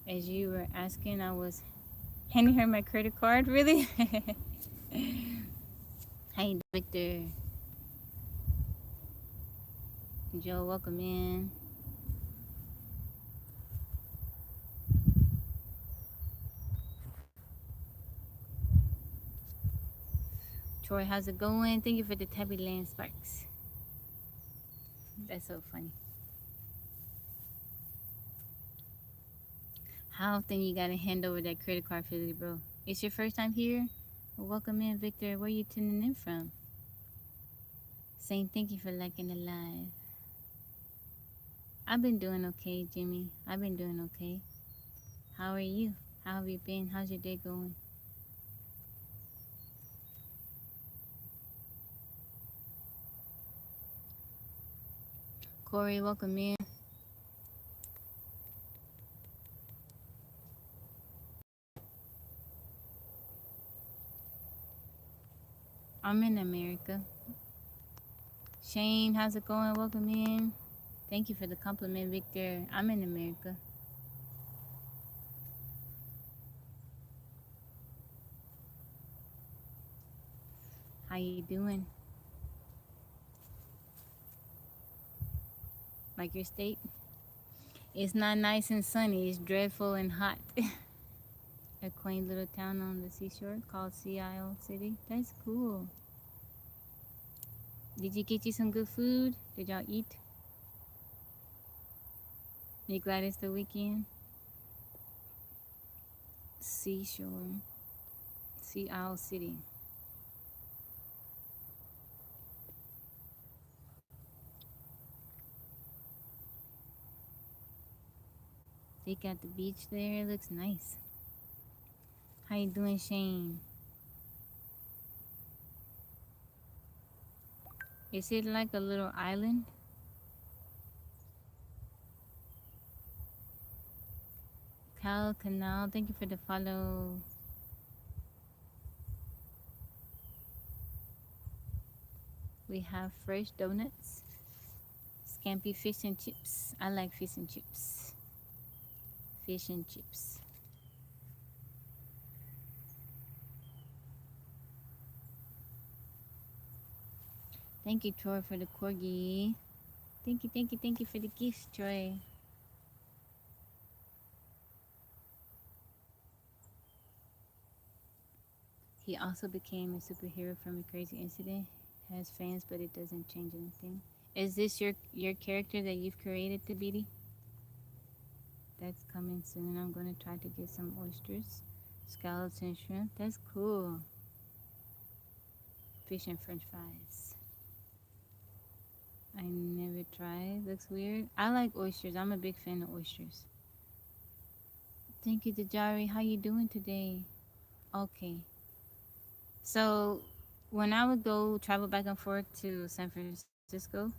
As you were asking, I was handing her my credit card. Really? Hey, Victor, Joe, welcome in. Troy, how's it going? Thank you for the Tabby Land Sparks. That's so funny. How often you gotta hand over that credit card, Philly, bro? It's your first time here? Well, welcome in, Victor. Where you tuning in from? Saying thank you for liking the live. I've been doing okay, Jimmy. I've been doing okay. How are you? How have you been? How's your day going? Corey, welcome in. I'm in America. Shane, how's it going? Welcome in. Thank you for the compliment, Victor. I'm in America. How you doing? Like your state? It's not nice and sunny. It's dreadful and hot. A quaint little town on the seashore called Sea Isle City. That's cool. Did you get you some good food? Did y'all eat? You glad it's the weekend? Seashore. Sea Isle City. They got the beach there. It looks nice. How you doing, Shane? Is it like a little island? Cal Canal, thank you for the follow. We have fresh donuts, scampi fish and chips. I like fish and chips. Fish and chips. Thank you, Troy, for the corgi. Thank you for the gifts, Troy. He also became a superhero from a crazy incident. Has fans, but it doesn't change anything. Is this your character that you've created, Tabidi? That's coming soon. I'm gonna try to get some oysters, scallops, and shrimp. That's cool. Fish and French fries. I never tried. Looks weird. I like oysters. I'm a big fan of oysters. Thank you, Dajari. How you doing today? Okay. So when I would go travel back and forth to San Francisco,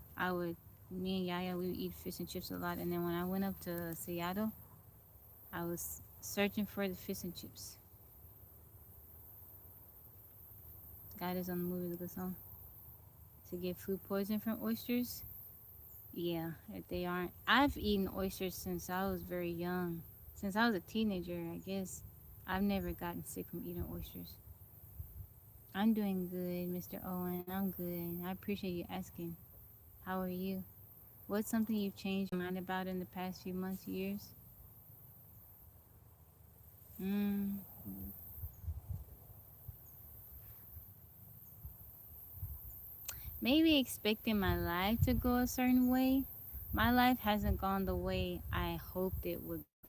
me and Yaya, we would eat fish and chips a lot. And then when I went up to Seattle, I was searching for the fish and chips. God is on the movie, look at song. To get food poisoning from oysters? Yeah, if they aren't. I've eaten oysters since I was very young. Since I was a teenager, I guess. I've never gotten sick from eating oysters. I'm doing good, Mr. Owen. I'm good. I appreciate you asking. How are you? What's something you've changed your mind about in the past few months, years? Mm, maybe expecting my life to go a certain way. My life hasn't gone the way I hoped it would go.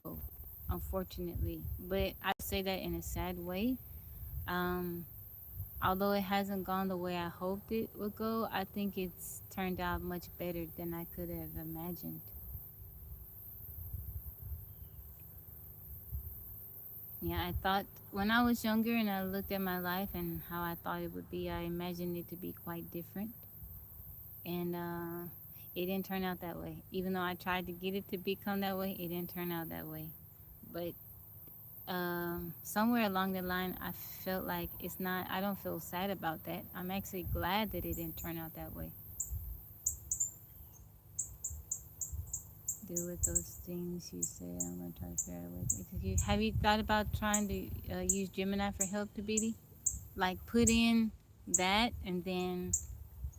unfortunately. But I don't say that in a sad way. Um, Although it hasn't gone the way I hoped it would go, I think it's turned out much better than I could have imagined. Yeah, I thought when I was younger and I looked at my life and how I thought it would be, I imagined it to be quite different. And it didn't turn out that way. Even though I tried to get it to become that way, it didn't turn out that way. But somewhere along the line, I felt like it's not, I don't feel sad about that. I'm actually glad that it didn't turn out that way. Do with those things you said. I'm going to try to figure out a way have you thought about trying to use Gemini for help to BD? Like put in that and then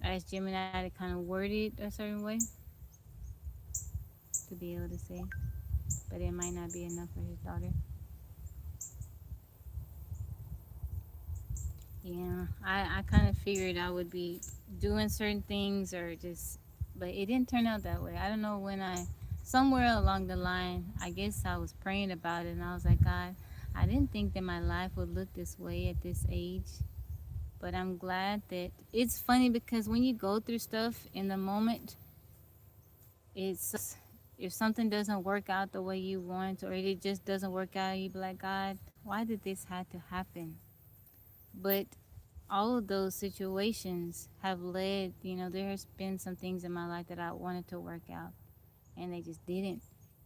ask Gemini to kind of word it a certain way to be able to say, but it might not be enough for his daughter. Yeah, I kind of figured I would be doing certain things or just, but it didn't turn out that way. I don't know when somewhere along the line, I guess I was praying about it and I was like, God, I didn't think that my life would look this way at this age. But I'm glad that it's funny because when you go through stuff in the moment, it's if something doesn't work out the way you want or it just doesn't work out, you be like, God, why did this have to happen? But all of those situations have led, there's been some things in my life that I wanted to work out and they just didn't.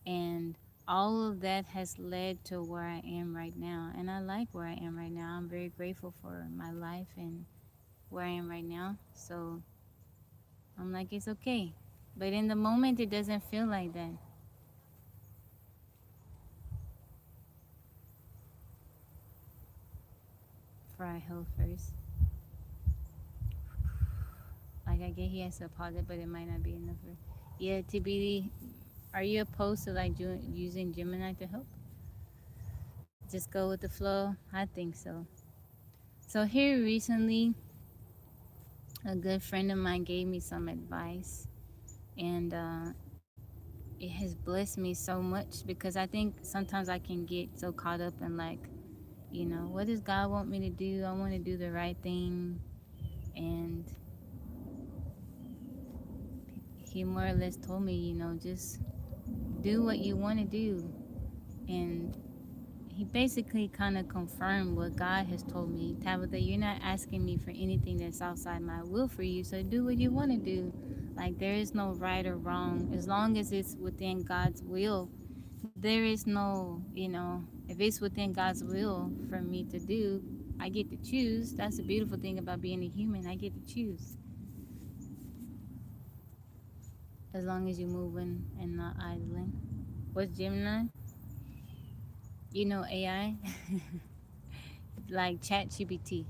And all of that has led to where I am right now. And I like where I am right now. I'm very grateful for my life and where I am right now. So I'm like, it's okay. But in the moment, it doesn't feel like that. For our health first. Like, I get he has to pause it, but it might not be enough. Yeah, TBD, are you opposed to like using Gemini to help? Just go with the flow? I think so. So, here recently, a good friend of mine gave me some advice, and it has blessed me so much because I think sometimes I can get so caught up in like, what does God want me to do? I want to do the right thing. And he more or less told me, just do what you want to do. And he basically kind of confirmed what God has told me. Tabitha, you're not asking me for anything that's outside my will for you, so do what you want to do. Like, there is no right or wrong. As long as it's within God's will, there is no, if it's within God's will for me to do, I get to choose. That's the beautiful thing about being a human. I get to choose. As long as you're moving and not idling. What's Gemini? AI? Like ChatGPT.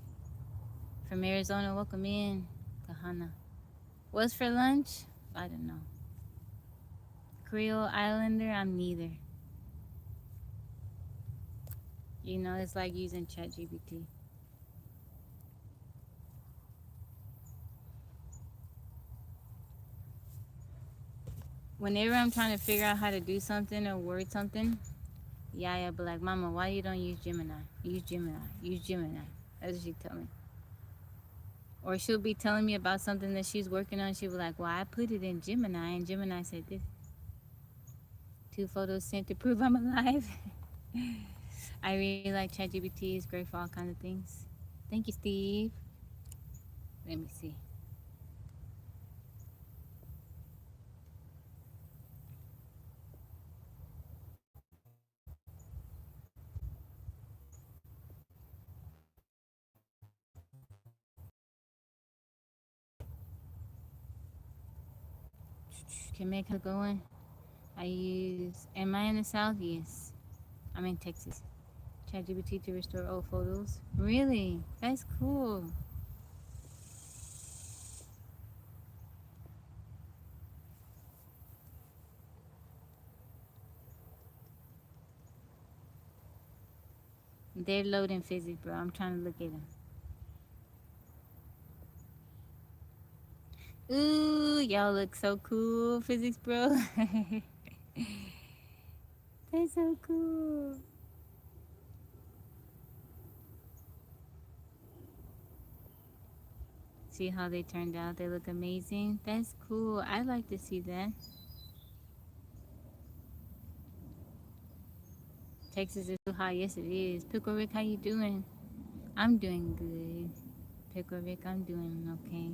From Arizona, welcome in. Kahana. What's for lunch? I don't know. Creole Islander? I'm neither. It's like using ChatGPT. Whenever I'm trying to figure out how to do something or word something, Yaya be like, Mama, why you don't use Gemini? Use Gemini. Use Gemini. That's what she tell me. Or she'll be telling me about something that she's working on. She'll be like, well, I put it in Gemini, and Gemini said this. 2 photos sent to prove I'm alive. I really like ChatGPT. It's great for all kinds of things. Thank you, Steve. Let me see. Can make her going. Am I in the South? Yes. I'm in Texas. ChatGPT to restore old photos. Really? That's cool. They're loading physics, bro. I'm trying to look at them. Ooh, y'all look so cool, physics, bro. That's so cool. See how they turned out? They look amazing. That's cool. I'd like to see that. Texas is too hot. Yes, it is. Pickle Rick, how you doing? I'm doing good. Pickle Rick, I'm doing okay.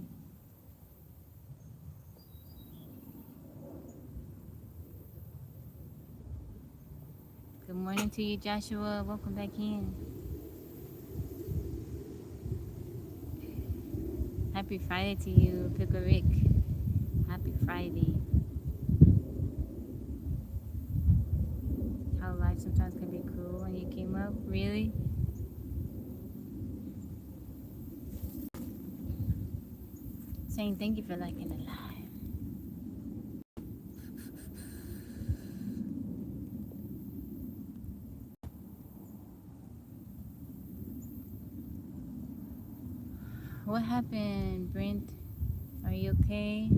Good morning to you, Joshua. Welcome back in. Happy Friday to you, Pickle Rick. Happy Friday. How life sometimes can be cruel when you came up. Really? Saying thank you for liking the live. What happened, Brent? Are you okay?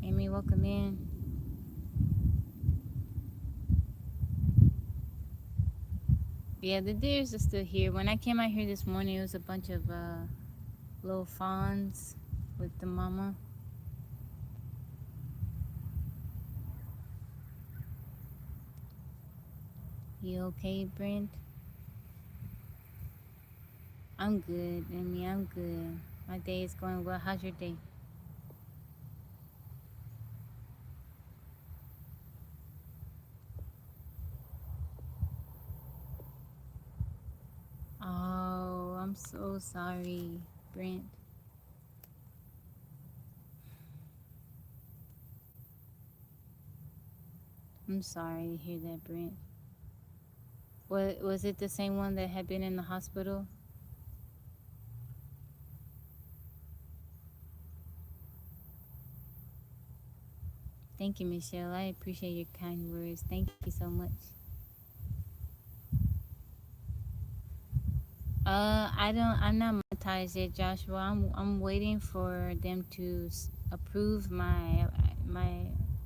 Amy, welcome in. Yeah, the deers are still here. When I came out here this morning, it was a bunch of little fawns with the mama. You okay, Brent? I'm good, Amy. I'm good. My day is going well. How's your day? Oh, I'm so sorry, Brent. I'm sorry to hear that, Brent. Was it the same one that had been in the hospital? Thank you, Michelle. I appreciate your kind words. Thank you so much. I'm not monetized yet, Joshua. I'm waiting for them to approve my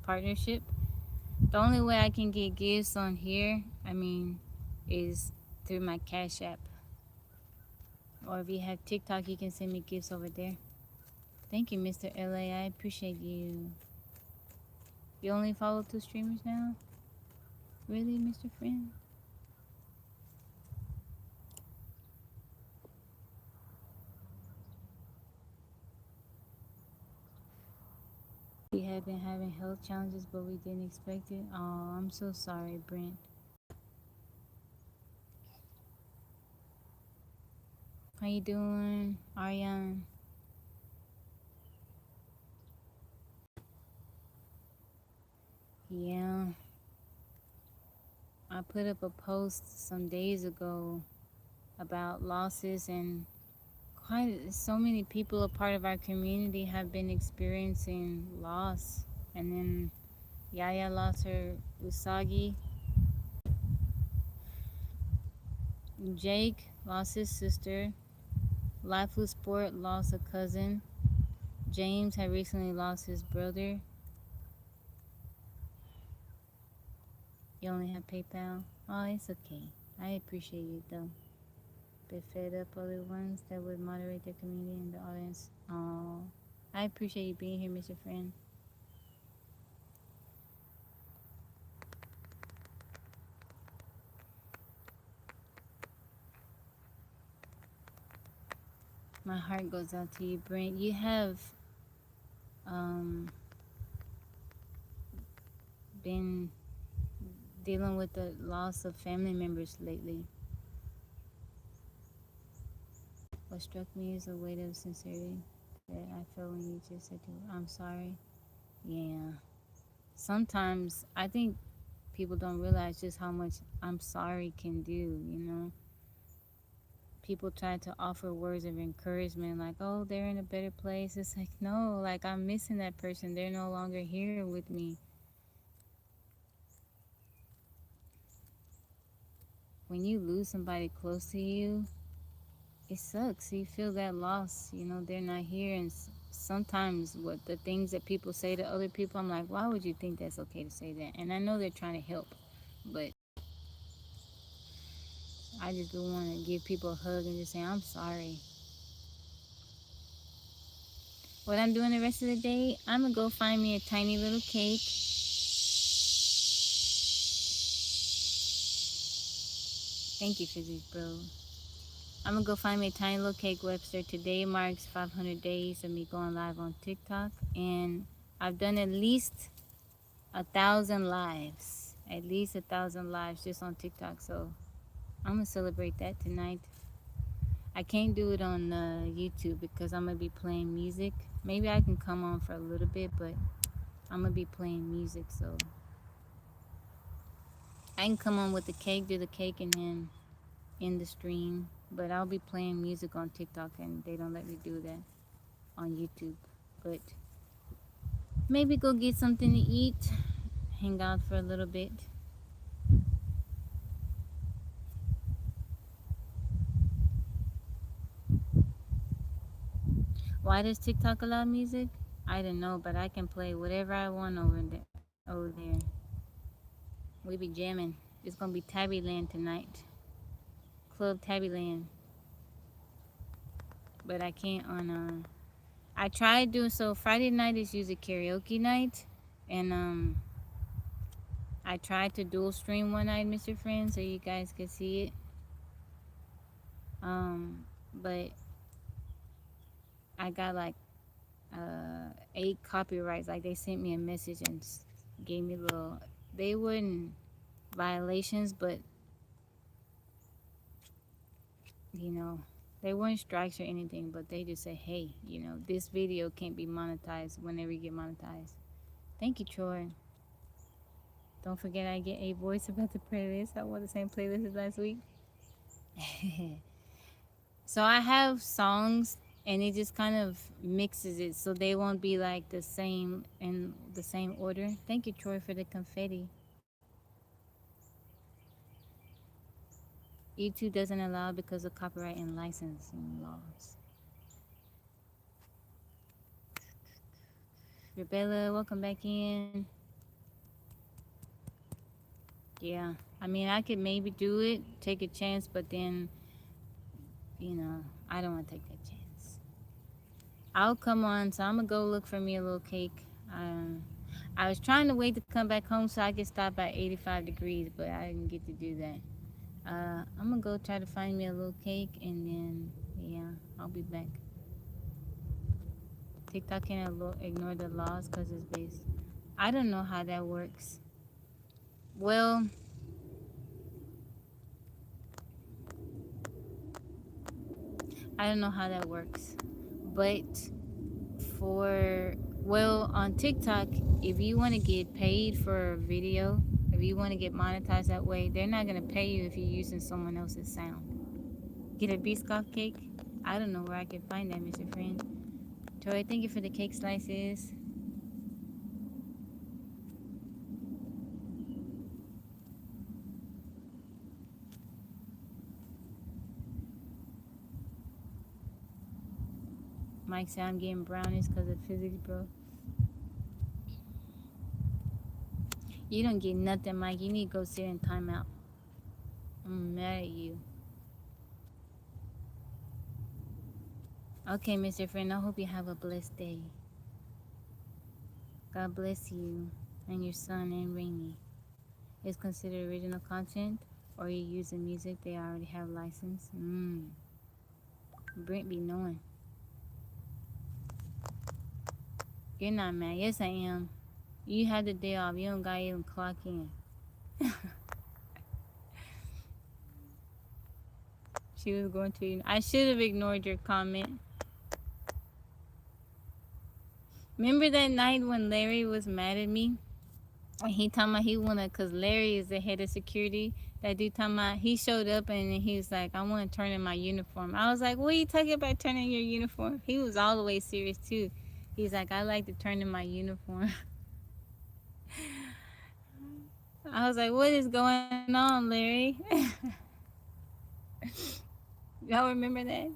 partnership. The only way I can get gifts on here, is through my Cash App. Or if you have TikTok, you can send me gifts over there. Thank you, Mr. LA. I appreciate you. You only follow 2 streamers now? Really, Mr. Friend? We have been having health challenges, but we didn't expect it. Oh, I'm so sorry, Brent. How you doing, Aryan? Yeah, I put up a post some days ago about losses, and quite so many people, a part of our community, have been experiencing loss. And then Yaya lost her Usagi. Jake lost his sister. Lifeless Sport lost a cousin. James had recently lost his brother. You only have PayPal? Oh, it's okay. I appreciate you though. Bit fed up other ones that would moderate their community and the audience. Oh, I appreciate you being here, Mr. Friend. My heart goes out to you, Brent. You have been dealing with the loss of family members lately. What struck me is the weight of sincerity that I felt when you just said, I'm sorry. Yeah. Sometimes I think people don't realize just how much I'm sorry can do, you know? People try to offer words of encouragement like, oh, they're in a better place. It's like, no, like I'm missing that person. They're no longer here with me. When you lose somebody close to you, it sucks. You feel that loss, you know, they're not here. And sometimes what the things that people say to other people, I'm like, why would you think that's okay to say that? And I know they're trying to help, but I just do want to give people a hug and just say, I'm sorry. What I'm doing the rest of the day, I'm going to go find me a tiny little cake. Thank you, Physics Bro. I'm going to go find me a tiny little cake, Webster. Today marks 500 days of me going live on TikTok. And I've done at least 1,000 lives. At least 1,000 lives just on TikTok. So I'm going to celebrate that tonight. I can't do it on YouTube because I'm going to be playing music. Maybe I can come on for a little bit, but I'm going to be playing music. So I can come on with the cake, do the cake, and then end the stream. But I'll be playing music on TikTok, and they don't let me do that on YouTube. But maybe go get something to eat, hang out for a little bit. Why does TikTok allow music? I don't know, but I can play whatever I want over there. We be jamming. It's gonna be Tabby Land tonight. Club Tabby Land. But I can't on I tried doing so Friday night is usually karaoke night, and I tried to dual stream one night, Mr. Friend, so you guys could see it. But I got like 8 copyrights. Like they sent me a message and gave me little. They weren't violations, but you know, they weren't strikes or anything. But they just said, hey, you know, this video can't be monetized whenever you get monetized. Thank you, Troy. Don't forget I get a voice about the playlist. I wore the same playlist as last week. So I have songs and it just kind of mixes it so they won't be like the same in the same order. Thank you, Troy, for the confetti. YouTube doesn't allow because of copyright and licensing laws. Rebella, welcome back in. Yeah, I mean, I could maybe do it, take a chance, but then, you know, I don't want to take that chance. I'll come on, so I'm going to go look for me a little cake. I was trying to wait to come back home so I could stop at 85 degrees, but I didn't get to do that. I'm going to go try to find me a little cake, and then, yeah, I'll be back. TikTok can't ignore the laws because it's based. I don't know how that works. Well, I don't know how that works. But on TikTok, if you want to get paid for a video, if you want to get monetized that way, they're not going to pay you if you're using someone else's sound. Get a Biscoff cake? I don't know where I can find that, Mr. Friend. Troy, thank you for the cake slices. Mike said I'm getting brownies because of physics, bro. You don't get nothing, Mike. You need to go sit in timeout. I'm mad at you. Okay, Mr. Friend, I hope you have a blessed day. God bless you and your son and Rainy. Is considered original content, or you use the music they already have licensed? Brent be knowing. You're not mad. Yes, I am. You had the day off. You don't got to even clock in. She was going to. I should have ignored your comment. Remember that night when Larry was mad at me? And he talking about he wanna, cause Larry is the head of security. That dude talking about he showed up and he was like, I want to turn in my uniform. I was like, what are you talking about turning your uniform? He was all the way serious too. He's like, I like to turn in my uniform. I was like, what is going on, Larry? Y'all remember that?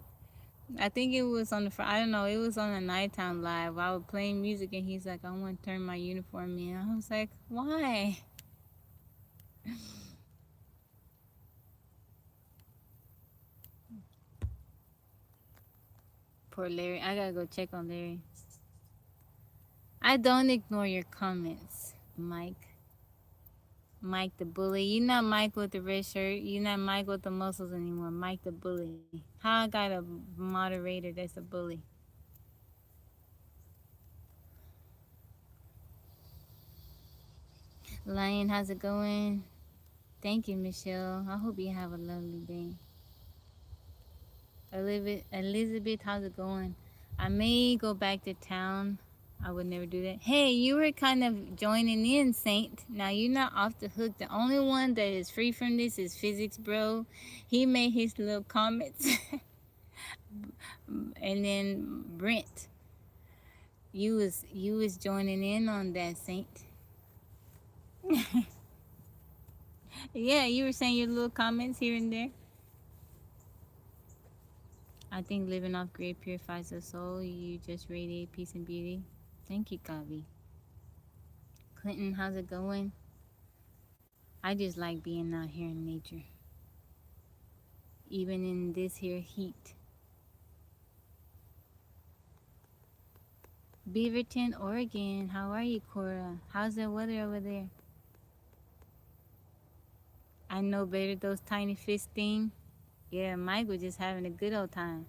I think it was on the I don't know. It was on a nighttime live. I was playing music and he's like, "I want to turn my uniform in." I was like, "Why?" Poor Larry. I gotta go check on Larry. I don't ignore your comments, Mike. Mike the bully. You not Mike with the red shirt. You not Mike with the muscles anymore. Mike the bully. How I got a moderator that's a bully? Lion, how's it going? Thank you, Michelle. I hope you have a lovely day. Elizabeth, how's it going? I may go back to town. I would never do that. Hey, you were kind of joining in, Saint. Now you're not off the hook. The only one that is free from this is Physics Bro. He made his little comments. And then Brent, you was joining in on that, Saint. Yeah, you were saying your little comments here and there. I think living off grid purifies the soul. You just radiate peace and beauty. Thank you, Kavi. Clinton, how's it going? I just like being out here in nature, even in this here heat. Beaverton, Oregon. How are you, Cora? How's the weather over there? I know better those tiny fish thing. Yeah, Mike was just having a good old time.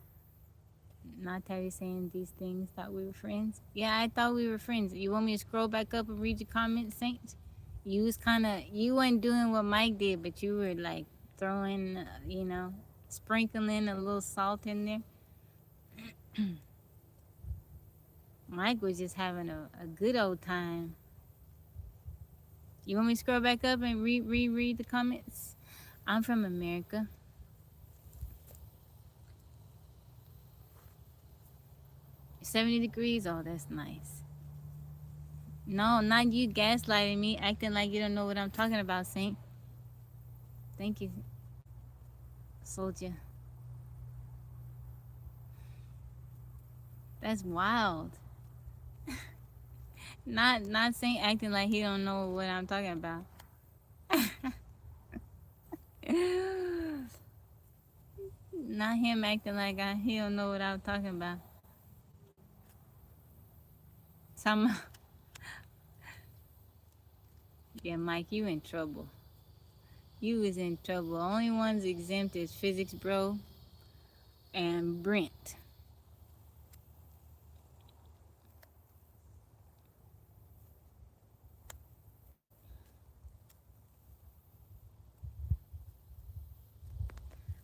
Not Terry saying these things. Thought we were friends. Yeah, I thought we were friends. You want me to scroll back up and read your comments, Saints? You was kind of, you weren't doing what Mike did, but you were like throwing, sprinkling a little salt in there. Mike was just having a good old time. You want me to scroll back up and reread the comments? I'm from America. 70 degrees. Oh, that's nice. No, not you gaslighting me, acting like you don't know what I'm talking about, Saint. Thank you, soldier. That's wild. Not Saint acting like he don't know what I'm talking about. Not him acting like he don't know what I'm talking about. Some, yeah, Mike, you in trouble. You was in trouble. Only ones exempt is Physics Bro and Brent.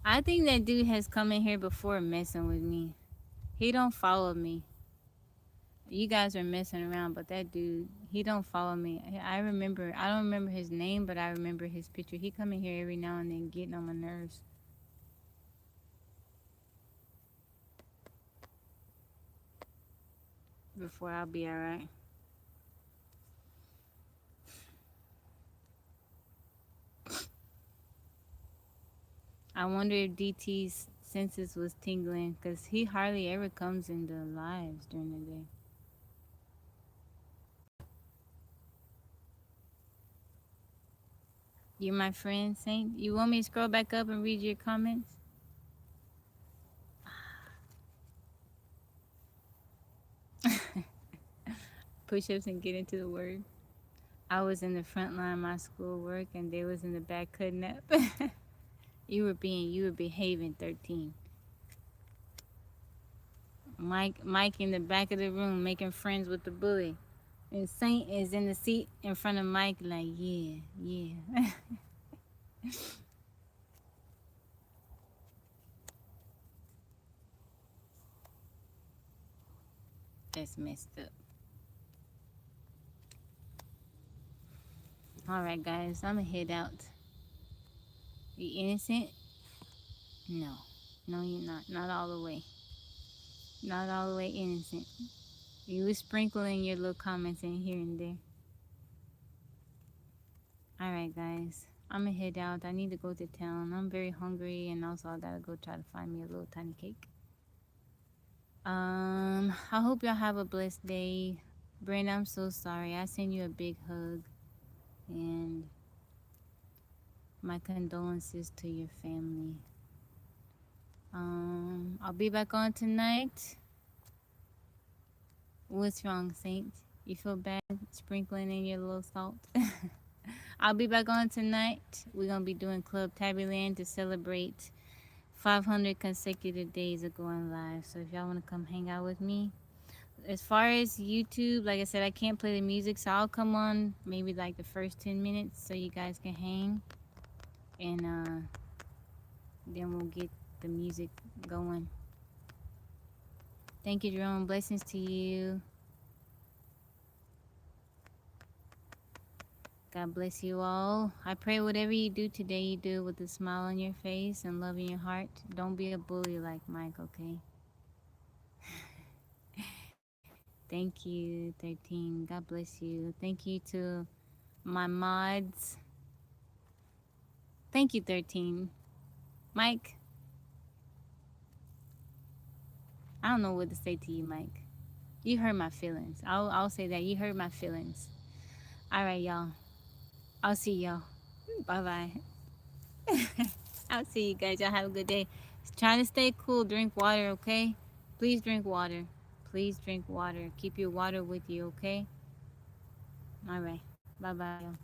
I think that dude has come in here before messing with me. He don't follow me. You guys are messing around, but that dude, he don't follow me. I remember, I don't remember his name, but I remember his picture. He come in here every now and then getting on my nerves. Before I'll be alright. I wonder if DT's senses was tingling, because he hardly ever comes into lives during the day. You're my friend, Saint. You want me to scroll back up and read your comments? Push-ups and get into the word. I was in the front line of my school work, and they was in the back cutting up. You were behaving, 13. Mike in the back of the room making friends with the bully. And Saint is in the seat in front of Mike like, yeah, yeah. That's messed up. Alright guys, I'ma head out. You innocent? No. No, you're not. Not all the way. Not all the way innocent. You was sprinkling your little comments in here and there. Alright guys, I'ma head out. I need to go to town. I'm very hungry, and also I gotta go try to find me a little tiny cake. I hope y'all have a blessed day. Brenda, I'm so sorry. I send you a big hug and my condolences to your family. I'll be back on tonight. What's wrong, Saint? You feel bad sprinkling in your little salt? I'll be back on tonight. We're gonna be doing Club Tabby Land to celebrate 500 consecutive days of going live. So if y'all wanna come hang out with me, as far as YouTube, like I said, I can't play the music, so I'll come on maybe like the first 10 minutes so you guys can hang, and then we'll get the music going. Thank you, Jerome. Blessings to you. God bless you all. I pray whatever you do today, you do with a smile on your face and love in your heart. Don't be a bully like Mike, okay? Thank you, 13. God bless you. Thank you to my mods. Thank you, 13. Mike, I don't know what to say to you, Mike. You hurt my feelings. I'll say that. You hurt my feelings. All right, y'all. I'll see y'all. Bye bye. I'll see you guys. Y'all have a good day. Try to stay cool. Drink water, okay? Please drink water. Please drink water. Keep your water with you, okay? All right. Bye bye, y'all.